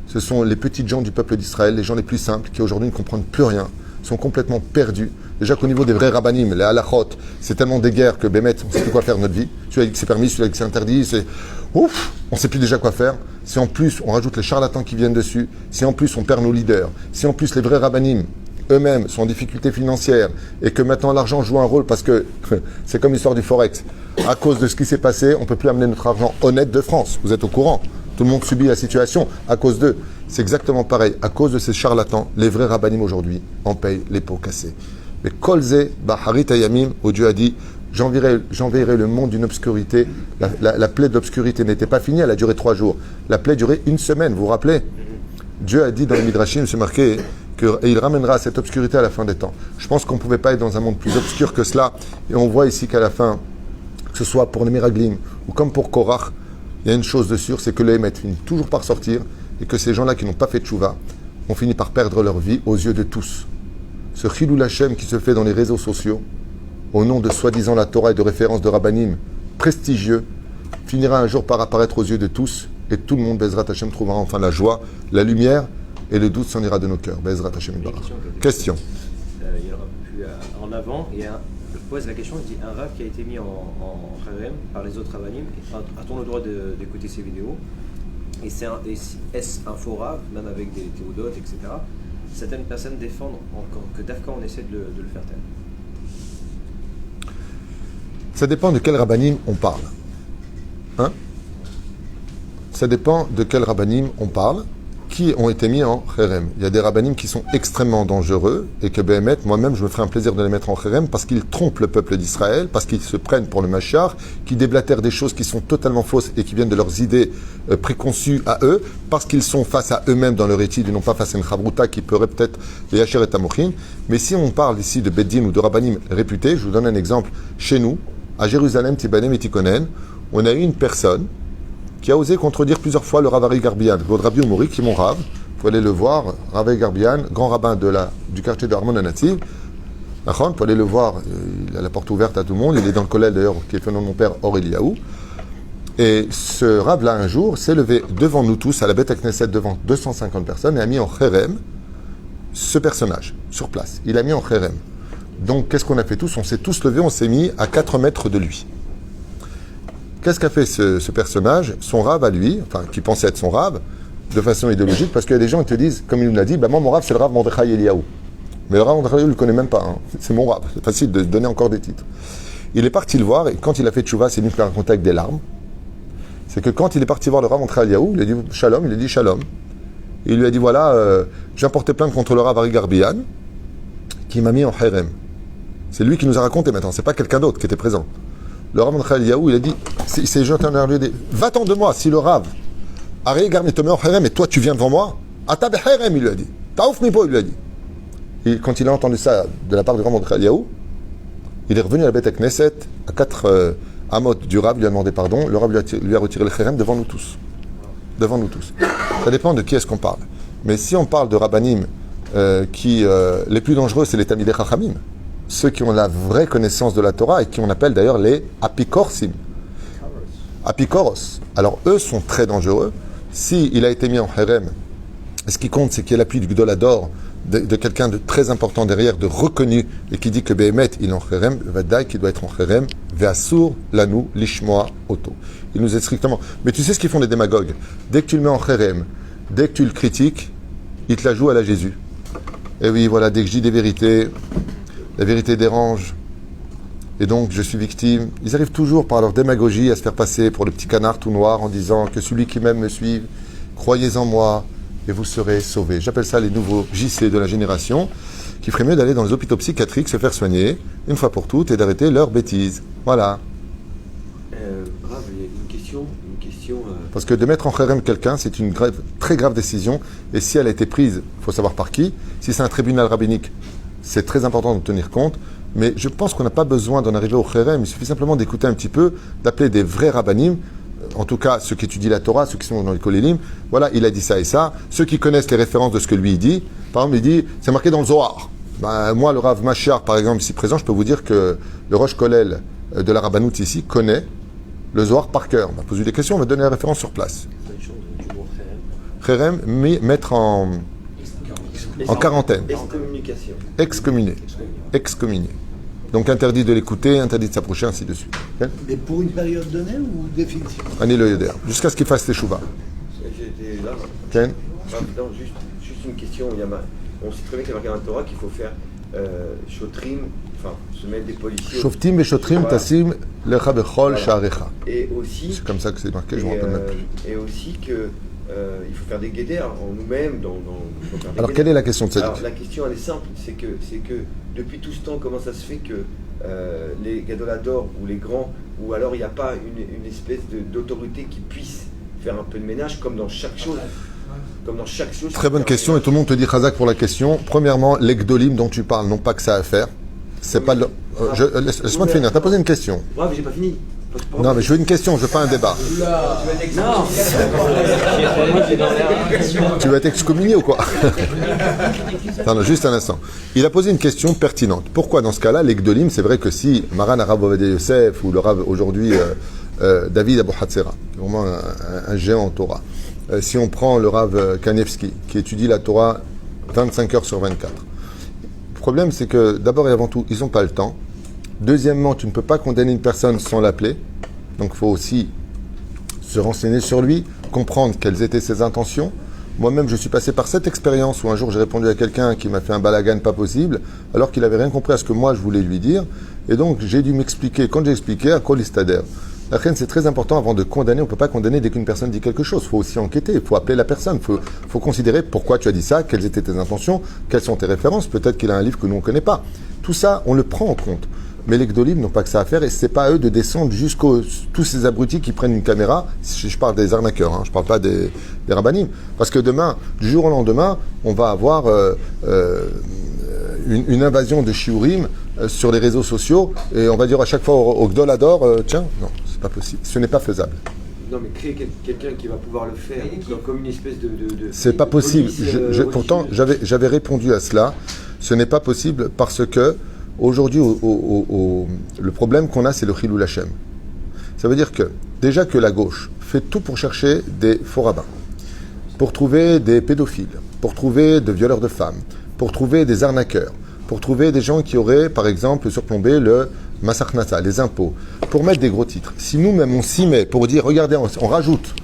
ce sont les petites gens du peuple d'Israël, les gens les plus simples, qui aujourd'hui ne comprennent plus rien, sont complètement perdus. Déjà qu'au niveau des vrais rabbanim, les halachot, c'est tellement des guerres que Bémet, on ne sait plus quoi faire de notre vie. Celui-là dit que c'est permis, celui-là dit que c'est interdit, c'est... Ouf, on ne sait plus déjà quoi faire. Si en plus on rajoute les charlatans qui viennent dessus, si en plus on perd nos leaders, si en plus les vrais rabbanim eux-mêmes sont en difficulté financière et que maintenant l'argent joue un rôle parce que c'est comme l'histoire du Forex. À cause de ce qui s'est passé, on ne peut plus amener notre argent honnête de France. Vous êtes au courant. Tout le monde subit la situation à cause d'eux. C'est exactement pareil. À cause de ces charlatans, les vrais rabbanim aujourd'hui en payent les pots cassés. Mais Kolze, Baharit Ayamim, où Dieu a dit j'enverrai le monde d'une obscurité. La plaie d'obscurité n'était pas finie, elle a duré 3 jours. La plaie durait 1 semaine, vous vous rappelez? Dieu a dit dans le Midrashim, c'est marqué, qu'il ramènera cette obscurité à la fin des temps. Je pense qu'on ne pouvait pas être dans un monde plus obscur que cela. Et on voit ici qu'à la fin, que ce soit pour les Miraglim ou comme pour Korach, il y a une chose de sûre, c'est que le Hémet finit toujours par sortir et que ces gens-là qui n'ont pas fait de tchouva ont fini par perdre leur vie aux yeux de tous. Ce Chilul Hashem qui se fait dans les réseaux sociaux, au nom de soi-disant la Torah et de références de rabbanim prestigieux, finira un jour par apparaître aux yeux de tous et tout le monde, Bezrat Hashem, trouvera enfin la joie, la lumière et le doute s'en ira de nos cœurs. Bezrat Hashem. Question. Il y aura plus en avant et je pose la question, je dis un rave qui a été mis en harem par les autres rabbanim, a-t-on le droit d'écouter ces vidéos? Et est-ce un faux rave, même avec des théodotes, etc. Certaines personnes défendent encore que d'Afka on essaie de le faire taire. Ça dépend de quel rabbanim on parle. Ça dépend de quel rabbanim on parle. qui ont été mis en Kherem. Il y a des rabbanim qui sont extrêmement dangereux et que Béhémet, moi-même, je me ferai un plaisir de les mettre en Kherem parce qu'ils trompent le peuple d'Israël, parce qu'ils se prennent pour le Machar, qui déblatèrent des choses qui sont totalement fausses et qui viennent de leurs idées préconçues à eux, parce qu'ils sont face à eux-mêmes dans leur étude et non pas face à une Chabruta qui pourrait peut-être les Hacher et Tamochin. Mais si on parle ici de Beddin ou de rabbanim réputés, je vous donne un exemple. Chez nous, à Jérusalem, Tibanem et Tikonen, on a eu une personne qui a osé contredire plusieurs fois le Rav Ari Garbian, le Rabbi Omori, qui est mon Rav. Vous pouvez aller le voir, Rav Ari Garbian, grand rabbin du quartier de Harmon Nativ. Vous pouvez aller le voir, il a la porte ouverte à tout le monde, il est dans le collège d'ailleurs, qui est fait au nom de mon père, Aureliaou. Et ce Rav-là, un jour, s'est levé devant nous tous, à la Beth Knesset, devant 250 personnes, et a mis en Kherem ce personnage, sur place. Il a mis en Kherem. Donc, qu'est-ce qu'on a fait tous? On s'est tous levés, on s'est mis à 4 mètres de lui. Qu'est-ce qu'a fait ce personnage? Son rave à lui, enfin, qui pensait être son rave, de façon idéologique, parce qu'il y a des gens qui te disent, comme il nous l'a dit, moi, mon rave, c'est le rave Mordechai Eliaou. Mais le rave Mordechai Eliaou, il ne le connaît même pas. Hein. C'est mon rave. C'est facile de donner encore des titres. Il est parti le voir, et quand il a fait tchouva, c'est lui qui l'a raconté avec des larmes. C'est que quand il est parti voir le rave Mordechai Eliaou, il a dit Shalom, il a dit Shalom. Et il lui a dit, voilà, j'ai porté plainte contre le rave Ari Garbian, qui m'a mis en Kherem. C'est lui qui nous a raconté maintenant, c'est pas quelqu'un d'autre qui était présent. Le Rav Mordechai Eliaou, il a dit, il s'est jeté en l'air, lui a dit, va-t'en de moi, si le Rav Ari Garbian te met en Kherem et toi tu viens devant moi, Ata Kherem, il lui a dit. Taouf Mipo, il lui a dit. Et quand il a entendu ça de la part du Rav Mordechai Eliaou, il est revenu à la Beth Knesset, à 4 amot du Rav, il lui a demandé pardon, le Rav lui a retiré le Kherem devant nous tous. Devant nous tous. Ça dépend de qui est-ce qu'on parle. Mais si on parle de Rabbanim, les plus dangereux, c'est les Talmidei Chachamim. Ceux qui ont la vraie connaissance de la Torah et qui on appelle d'ailleurs les apikorsim. Apikoros. Alors eux sont très dangereux. S'il a été mis en Kherem, ce qui compte, c'est qu'il y a l'appui du Gdolador, de quelqu'un de très important derrière, de reconnu, et qui dit que Béhémet, il est en Kherem, Vadaï, qui doit être en Kherem, Ve'asur, Lanou, Lishmoa, Oto. Il nous est strictement. Mais tu sais ce qu'ils font les démagogues? Dès que tu le mets en Kherem, dès que tu le critiques, ils te la jouent à la Jésus. Et oui, voilà, dès que je dis des vérités, la vérité dérange, et donc je suis victime. Ils arrivent toujours par leur démagogie à se faire passer pour le petit canard tout noir en disant que celui qui m'aime me suive, croyez en moi et vous serez sauvés. J'appelle ça les nouveaux JC de la génération qui ferait mieux d'aller dans les hôpitaux psychiatriques se faire soigner une fois pour toutes et d'arrêter leurs bêtises. Voilà. Brave, il y a une question. Parce que de mettre en Kherem quelqu'un, c'est une très grave décision, et si elle a été prise, il faut savoir par qui. Si c'est un tribunal rabbinique, c'est très important d'en tenir compte, mais je pense qu'on n'a pas besoin d'en arriver au Kherem. Il suffit simplement d'écouter un petit peu, d'appeler des vrais rabbanim, en tout cas ceux qui étudient la Torah, ceux qui sont dans les kolélim. Voilà, il a dit ça et ça. Ceux qui connaissent les références de ce que lui il dit, par exemple, il dit, c'est marqué dans le Zohar. Ben, moi, le Rav Machar, par exemple, ici présent, je peux vous dire que le Rosh Kollel de la Rabbanout ici connaît le Zohar par cœur. On va poser des questions, on va donner la référence sur place. Kherem, mettre en quarantaine. Excommunication. Excommunié. Donc interdit de l'écouter, interdit de s'approcher, ainsi de suite. Okay? Mais pour une période donnée ou définitivement? Année le Yoder, jusqu'à ce qu'il fasse les chouvas. J'étais là. Ken? Non, juste une question. On sait très bien qu'il y a marqué dans la Torah qu'il faut faire shotrim, enfin se mettre des policiers. Shoftim et shotrim tassim lecha bechol sha'arecha. Et aussi. C'est comme ça que c'est marqué, je ne me rappelle même plus. Et aussi que il faut faire des guédères en nous-mêmes. Alors quelle est la question de cette? Alors la question elle est simple, c'est que depuis tout ce temps, comment ça se fait que les gadoladors ou les grands, ou alors il n'y a pas une espèce d'autorité qui puisse faire un peu de ménage comme dans chaque chose. Très bonne question, et tout le monde te dit Chazak pour la question. Premièrement, les Gdolim dont tu parles n'ont pas que ça à faire. C'est pas laisse-moi te finir. Tu as posé une question. Ouais, mais j'ai pas fini. Non, mais je veux une question, je veux pas un débat. Tu vas être excommunié ou quoi? Non, juste un instant. Il a posé une question pertinente. Pourquoi dans ce cas-là, les Gdolim, c'est vrai que si Maran Arav Ovadia Yosef ou le Rav aujourd'hui David Abou Hatzera, vraiment un géant en Torah, si on prend le Rav Kanievski, qui étudie la Torah 25 heures sur 24. Le problème, c'est que d'abord et avant tout, ils n'ont pas le temps. Deuxièmement, tu ne peux pas condamner une personne sans l'appeler. Donc, il faut aussi se renseigner sur lui, comprendre quelles étaient ses intentions. Moi-même, je suis passé par cette expérience où un jour, j'ai répondu à quelqu'un qui m'a fait un balagan pas possible, alors qu'il n'avait rien compris à ce que moi, je voulais lui dire. Et donc, j'ai dû m'expliquer. Quand j'ai expliqué, à Kol Istader. La reine, c'est très important avant de condamner. On ne peut pas condamner dès qu'une personne dit quelque chose. Il faut aussi enquêter, il faut appeler la personne. Il faut considérer pourquoi tu as dit ça, quelles étaient tes intentions, quelles sont tes références. Peut-être qu'il a un livre que nous, on ne connaît pas. Tout ça, on le prend en compte. Mais les Gdolim n'ont pas que ça à faire et ce n'est pas à eux de descendre jusqu'aux tous ces abrutis qui prennent une caméra. Je parle des arnaqueurs, je ne parle pas des rabbinim. Parce que demain, du jour au lendemain, on va avoir une invasion de shiurim sur les réseaux sociaux et on va dire à chaque fois au Gdolador, tiens, non, c'est pas possible, ce n'est pas faisable. Non, mais créer quelqu'un qui va pouvoir le faire comme une espèce de c'est pas possible. Pourtant, j'avais répondu à cela. Ce n'est pas possible parce que aujourd'hui, le problème qu'on a, c'est le Chilul Hashem. Ça veut dire que, déjà que la gauche fait tout pour chercher des faux rabbins, pour trouver des pédophiles, pour trouver des violeurs de femmes, pour trouver des arnaqueurs, pour trouver des gens qui auraient, par exemple, surplombé le Masachnata, les impôts, pour mettre des gros titres. Si nous-mêmes, on s'y met pour dire, regardez, on rajoute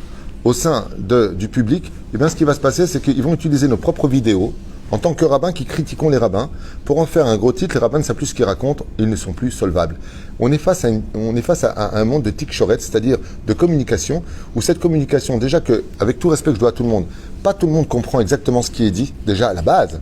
au sein du public, eh bien, ce qui va se passer, c'est qu'ils vont utiliser nos propres vidéos, en tant que rabbins qui critiquons les rabbins, pour en faire un gros titre, les rabbins ne savent plus ce qu'ils racontent, ils ne sont plus solvables. On est face à un monde de tikchoret, c'est-à-dire de communication, où cette communication, déjà avec tout respect que je dois à tout le monde, pas tout le monde comprend exactement ce qui est dit, déjà à la base,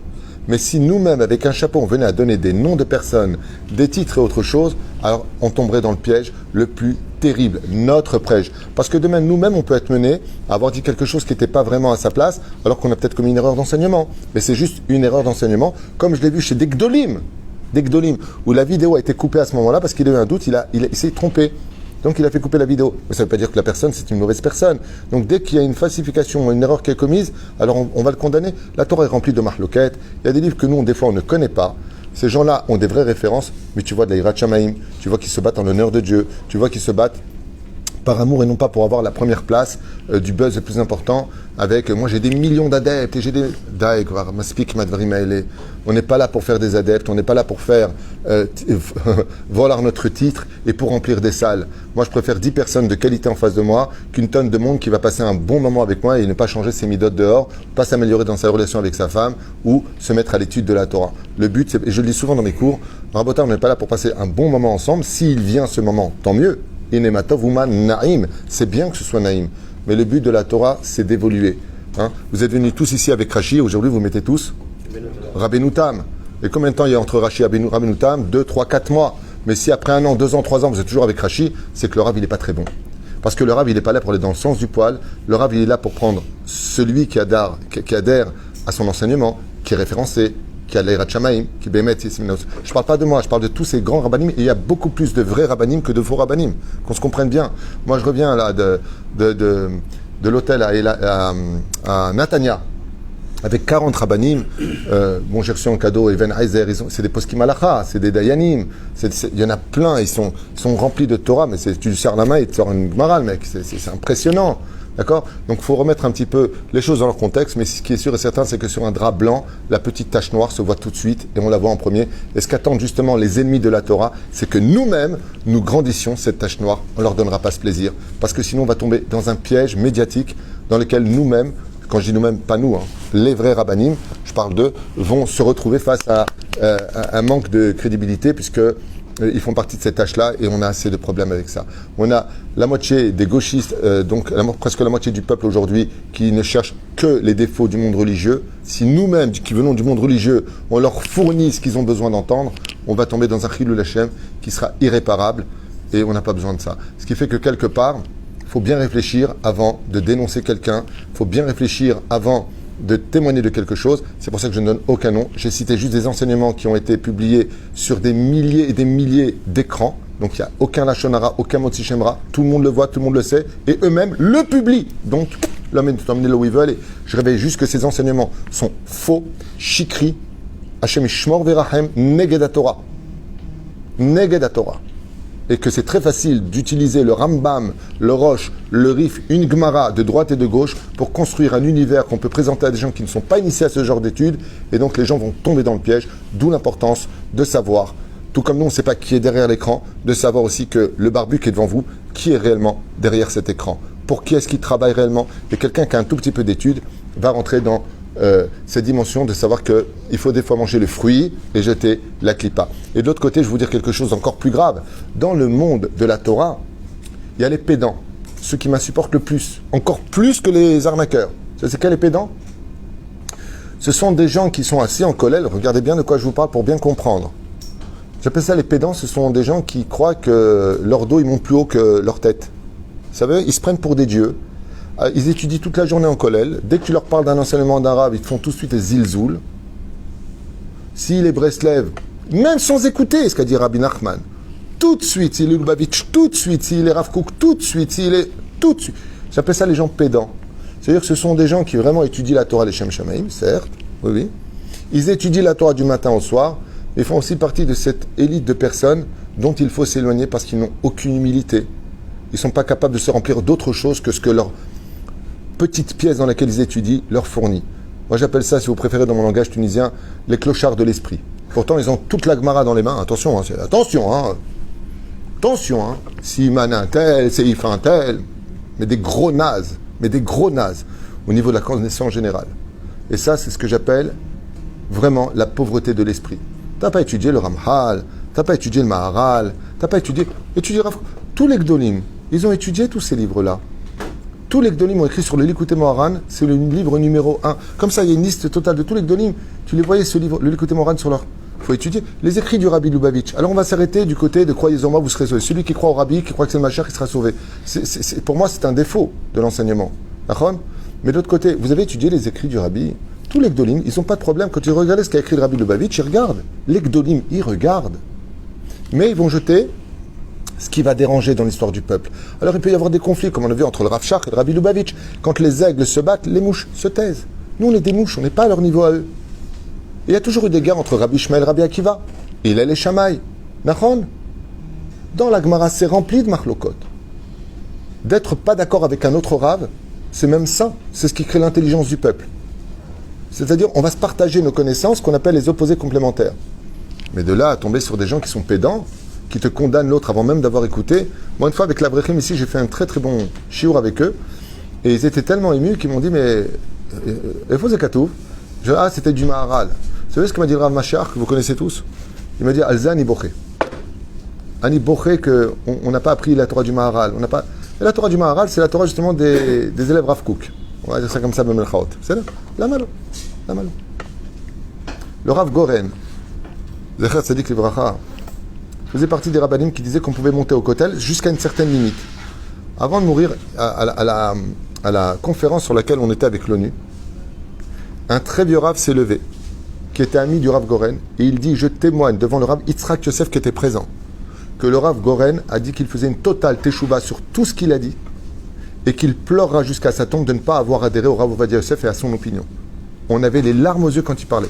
mais si nous-mêmes, avec un chapeau, on venait à donner des noms de personnes, des titres et autre chose, alors on tomberait dans le piège le plus terrible, notre piège. Parce que demain, nous-mêmes, on peut être menés à avoir dit quelque chose qui n'était pas vraiment à sa place, alors qu'on a peut-être commis une erreur d'enseignement. Mais c'est juste une erreur d'enseignement, comme je l'ai vu chez des Gdolim, où la vidéo a été coupée à ce moment-là parce qu'il a eu un doute, il s'est trompé. Donc il a fait couper la vidéo. Mais ça ne veut pas dire que la personne, c'est une mauvaise personne. Donc dès qu'il y a une falsification, une erreur qui est commise, alors on va le condamner. La Torah est remplie de marloquettes. Il y a des livres que nous, des fois, on ne connaît pas. Ces gens-là ont des vraies références, mais tu vois de la Yirat Shamayim, tu vois qu'ils se battent en l'honneur de Dieu, tu vois qu'ils se battent par amour et non pas pour avoir la première place du buzz le plus important avec moi j'ai des millions d'adeptes et j'ai des on n'est pas là pour faire des adeptes, on n'est pas là pour faire voler notre titre et pour remplir des salles. Moi je préfère 10 personnes de qualité en face de moi qu'une tonne de monde qui va passer un bon moment avec moi et ne pas changer ses midotes dehors, pas s'améliorer dans sa relation avec sa femme ou se mettre à l'étude de la Torah. Le but, c'est, et je le dis souvent dans mes cours, Rabota, on n'est pas là pour passer un bon moment ensemble. S'il vient ce moment, tant mieux. Inematov Uma Naïm, c'est bien que ce soit Naïm. Mais le but de la Torah, c'est d'évoluer. Vous êtes venus tous ici avec Rashi, aujourd'hui vous mettez tous Rabbeinu Tam. Et combien de temps il y a entre Rashi et Rabbeinu Tam? 2, 3, 4 mois. Mais si après 1 an, 2 ans, 3 ans, vous êtes toujours avec Rashi, c'est que le Rav, il n'est pas très bon. Parce que le Rav, il n'est pas là pour aller dans le sens du poil. Le Rav, il est là pour prendre celui qui adhère à son enseignement, qui est référencé, qui a l'Eirat Shamaim, qui bémet. Je ne parle pas de moi, je parle de tous ces grands rabbanim. Et il y a beaucoup plus de vrais rabbanim que de faux rabbanim. Qu'on se comprenne bien. Moi, je reviens là de l'hôtel à Natania, avec 40 rabbanim. Bon, j'ai reçu en cadeau Even Heiser, c'est des poskim halacha, c'est des dayanim. Il y en a plein, ils sont remplis de Torah, mais tu lui serres la main, il te sort une Gemara, le mec. C'est impressionnant. D'accord? Donc il faut remettre un petit peu les choses dans leur contexte, mais ce qui est sûr et certain, c'est que sur un drap blanc, la petite tache noire se voit tout de suite et on la voit en premier. Et ce qu'attendent justement les ennemis de la Torah, c'est que nous-mêmes, nous grandissions cette tache noire. On ne leur donnera pas ce plaisir. Parce que sinon, on va tomber dans un piège médiatique dans lequel nous-mêmes, quand je dis nous-mêmes, pas nous, les vrais rabbanim, je parle d'eux, vont se retrouver face à un manque de crédibilité puisque ils font partie de cette tâche-là et on a assez de problèmes avec ça. On a la moitié des gauchistes, donc presque la moitié du peuple aujourd'hui qui ne cherche que les défauts du monde religieux. Si nous-mêmes, qui venons du monde religieux, on leur fournit ce qu'ils ont besoin d'entendre, on va tomber dans un chilul Hashem qui sera irréparable et on n'a pas besoin de ça. Ce qui fait que quelque part, il faut bien réfléchir avant de dénoncer quelqu'un, il faut bien réfléchir avant de témoigner de quelque chose. C'est pour ça que je ne donne aucun nom. J'ai cité juste des enseignements qui ont été publiés sur des milliers et des milliers d'écrans. Donc il n'y a aucun Lachon Hara, aucun Motzi Shem Ra. Tout le monde le voit, tout le monde le sait. Et eux-mêmes le publient. Donc l'homme est emmené là où ils veulent. Et je réveille juste que ces enseignements sont faux, chikri, Hashem Ishmor Verahem, Neged HaTorah. Neged HaTorah. Et que c'est très facile d'utiliser le Rambam, le Rosh, le Rif, une Gemara de droite et de gauche pour construire un univers qu'on peut présenter à des gens qui ne sont pas initiés à ce genre d'études. Et donc les gens vont tomber dans le piège, d'où l'importance de savoir, tout comme nous on ne sait pas qui est derrière l'écran, de savoir aussi que le barbu qui est devant vous, qui est réellement derrière cet écran. Pour qui est-ce qu'il travaille réellement? Et quelqu'un qui a un tout petit peu d'études va rentrer dans cette dimension de savoir qu'il faut des fois manger le fruit et jeter la clipa. Et de l'autre côté, je vais vous dire quelque chose d'encore plus grave. Dans le monde de la Torah, il il y a les pédants, ceux qui m'insupportent le plus, encore plus que les arnaqueurs. C'est quoi les pédants? Ce sont des gens qui sont assis en collèle, regardez bien de quoi je vous parle pour bien comprendre. J'appelle ça les pédants, ce sont des gens qui croient que leur dos il monte plus haut que leur tête. Vous savez, ils se prennent pour des dieux, ils étudient toute la journée en collèle, dès que tu leur parles d'un enseignement d'arabe, ils te font tout de suite des zilzoul. S'il est Breslev, même sans écouter ce qu'a dit Rabbi Nachman, tout de suite, s'il est Lubavitch, tout de suite, s'il est Rav Kook, tout de suite, s'il est... tout de suite. J'appelle ça les gens pédants. C'est-à-dire que ce sont des gens qui vraiment étudient la Torah, les Shem Shamaim, certes, oui. Ils étudient la Torah du matin au soir, mais font aussi partie de cette élite de personnes dont il faut s'éloigner parce qu'ils n'ont aucune humilité. Ils ne sont pas capables de se remplir d'autre chose que ce que leur petite pièce dans laquelle ils étudient leur fournit. Moi j'appelle ça, si vous préférez dans mon langage tunisien, les clochards de l'esprit. Pourtant ils ont toute la Gemara dans les mains. Attention, attention, Siman un tel, Seif un tel, mais des gros nazes au niveau de la connaissance générale. Et ça, c'est ce que j'appelle vraiment la pauvreté de l'esprit. Tu n'as pas étudié le Ramhal, tu n'as pas étudié le Maharal, tu n'as pas étudié tous les Gdolim, ils ont étudié tous ces livres-là. Tous les Gdolim ont écrit sur le Likutei Moharan, c'est le livre numéro 1. Comme ça, il y a une liste totale de tous les Gdolim. Tu les voyais, ce livre, le Likutei Moharan, sur leur... Il faut étudier les écrits du Rabbi Lubavitch. Alors on va s'arrêter du côté de croyez en moi, vous serez sauvés. Celui qui croit au Rabbi, qui croit que c'est le Mashiach, il sera sauvé. Pour moi, c'est un défaut de l'enseignement. D'accord ? Mais de l'autre côté, vous avez étudié les écrits du Rabbi. Tous les Gdolim, ils n'ont pas de problème. Quand ils regardent ce qu'a écrit le Rabbi Lubavitch, ils regardent. Les Gdolim, ils regardent. Mais ils vont jeter ce qui va déranger dans l'histoire du peuple. Alors il peut y avoir des conflits, comme on a vu entre le Rav Shach et le Rabbi Lubavitch. Quand les aigles se battent, les mouches se taisent. Nous, on est des mouches, on n'est pas à leur niveau à eux. Et il y a toujours eu des guerres entre Rabbi Shmuel et Rabbi Akiva. Et il est les Shammai. Nachon. Dans la Gemara, c'est rempli de machlokot. D'être pas d'accord avec un autre Rav, c'est même ça. C'est ce qui crée l'intelligence du peuple. C'est-à-dire, on va se partager nos connaissances qu'on appelle les opposés complémentaires. Mais de là à tomber sur des gens qui sont pédants, qui te condamnent l'autre avant même d'avoir écouté. Moi, une fois, avec l'Abrechim ici, j'ai fait un très très bon shiur avec eux. Et ils étaient tellement émus qu'ils m'ont dit, mais... il faut Zekatou. Ah, c'était du Maharal. Vous savez ce que m'a dit le Rav Mashiach, que vous connaissez tous? Il m'a dit, Alza Ani Boché. Ani Boché, qu'on n'a pas appris la Torah du Maharal. Et la Torah du Maharal, c'est la Torah justement des élèves Rav Kook. On va dire ça comme ça, même le Chaot. C'est là, la malo. Le Rav Goren, Zecher Tzadik Livracha, faisait partie des rabbanim qui disaient qu'on pouvait monter au kotel jusqu'à une certaine limite. Avant de mourir, à la conférence sur laquelle on était avec l'ONU, un très vieux Rav s'est levé, qui était ami du Rav Goren, et il dit, je témoigne devant le Rav Yitzhak Yosef qui était présent, que le Rav Goren a dit qu'il faisait une totale teshuva sur tout ce qu'il a dit, et qu'il pleurera jusqu'à sa tombe de ne pas avoir adhéré au Rav Ovadia Yosef et à son opinion. On avait les larmes aux yeux quand il parlait.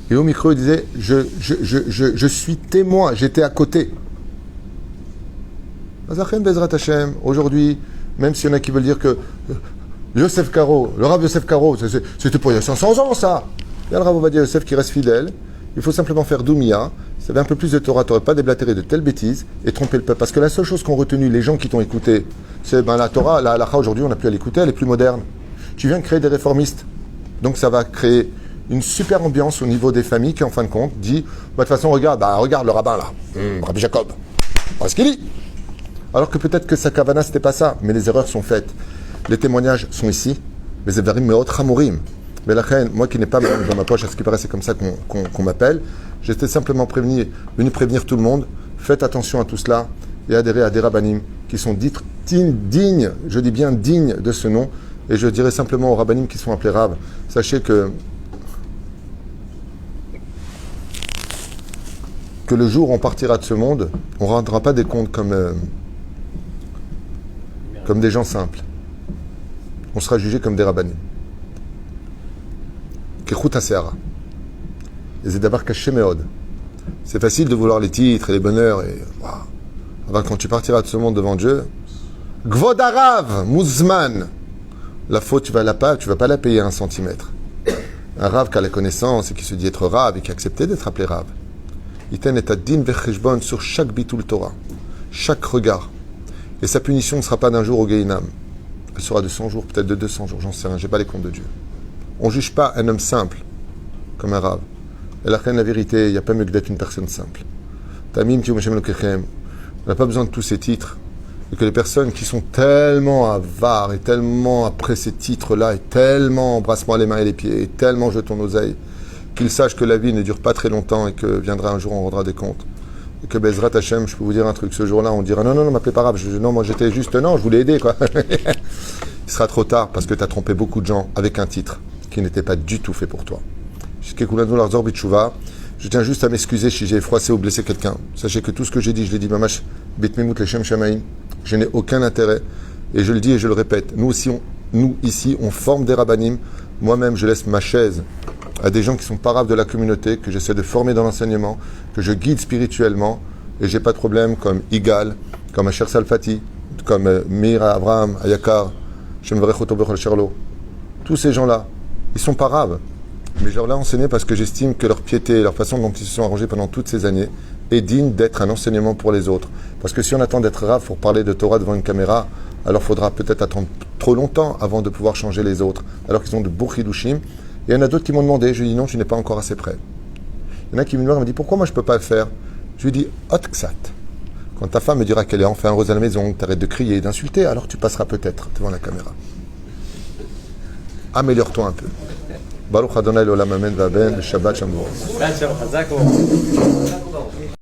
Et au micro, il disait, je suis témoin, j'étais à côté. Aujourd'hui, même s'il y en a qui veulent dire que Yosef Karo, le Rav Yosef Karo, c'était pour il y a 500 ans ça. Il y a le Rav Ovadia Yosef qui reste fidèle. Il faut simplement faire Doumia. Si tu avais un peu plus de Torah, tu n'aurais pas déblatéré de telles bêtises et tromper le peuple. Parce que la seule chose qu'ont retenu les gens qui t'ont écouté, c'est la Torah, la halakha aujourd'hui, on n'a plus à l'écouter, elle est plus moderne. Tu viens de créer des réformistes. Donc ça va créer une super ambiance au niveau des familles qui, en fin de compte, dit de toute façon, regarde le rabbin là, Rabbi Jacob, voilà ce qu'il dit. Alors que peut-être que sa kavana, c'était pas ça, mais les erreurs sont faites. Les témoignages sont ici, les Evarim Meot Chamourim. Mais la reine, moi qui n'ai pas dans ma poche, à ce qui paraît, c'est comme ça qu'on m'appelle, j'étais simplement venu prévenir tout le monde, faites attention à tout cela et adhérez à des rabbanim qui sont dignes, je dis bien dignes de ce nom, et je dirais simplement aux rabbanim qui sont appelés Rav, sachez que le jour où on partira de ce monde, on ne rendra pas des comptes comme des gens simples. On sera jugé comme des rabbanim. Kechut HaSeara. Et c'est d'abord caché Meod. C'est facile de vouloir les titres et les bonheurs. Alors quand tu partiras de ce monde devant Dieu, Gvod Harav, Muzman. La faute, tu vas pas la payer 1 centimètre. Un Rav qui a la connaissance et qui se dit être Rav et qui a accepté d'être appelé Rav. Iten et ad-din vecheshbon sur chaque bitul Torah, chaque regard. Et sa punition ne sera pas d'un jour au Gehinam. Elle sera de 100 jours, peut-être de 200 jours, j'en sais rien, j'ai pas les comptes de Dieu. On ne juge pas un homme simple comme un Rav. Et la vérité, il n'y a pas mieux que d'être une personne simple. Tamim Kiyum Hashem Elokechem. On n'a pas besoin de tous ces titres. et que les personnes qui sont tellement avares et tellement après ces titres-là, et tellement embrasse-moi les mains et les pieds, et tellement je ton oseille, qu'ils sachent que la vie ne dure pas très longtemps et que viendra un jour on rendra des comptes. Et que Bezrat Hashem, je peux vous dire un truc, ce jour-là, on dira non, m'appelez pas arabe, non, moi j'étais juste, non, je voulais aider, quoi. Il sera trop tard parce que tu as trompé beaucoup de gens avec un titre qui n'était pas du tout fait pour toi. Je tiens juste à m'excuser si j'ai froissé ou blessé quelqu'un. Sachez que tout ce que j'ai dit, je l'ai dit, mamash, bitmimut leshem shamaim. Je n'ai aucun intérêt. Et je le dis et je le répète. Nous ici, on forme des rabbanim. Moi-même, je laisse ma chaise à des gens qui sont pas arabes de la communauté, que j'essaie de former dans l'enseignement, que je guide spirituellement. Et j'ai pas de problème comme Igal, comme Asher Salfati, comme Mira Abraham, Ayakar, Shem Varech Oto Sherlo. Tous ces gens-là, ils sont pas arabes. Mais je leur ai enseigné parce que j'estime que leur piété, leur façon dont ils se sont arrangés pendant toutes ces années est digne d'être un enseignement pour les autres. Parce que si on attend d'être rave pour parler de Torah devant une caméra, alors il faudra peut-être attendre trop longtemps avant de pouvoir changer les autres. Alors qu'ils ont de beaux chidushim. Et il y en a d'autres qui m'ont demandé, je lui ai dit non, tu n'es pas encore assez prêt. Il y en a qui me dit pourquoi moi je ne peux pas le faire. Je lui ai dit hot ksat. Quand ta femme me dira qu'elle est enfin heureuse à la maison, que tu arrêtes de crier et d'insulter, alors tu passeras peut-être devant la caméra. Améliore-toi un peu. Baruch Adonai l'olam amen v'aben, Shabbat Shalom.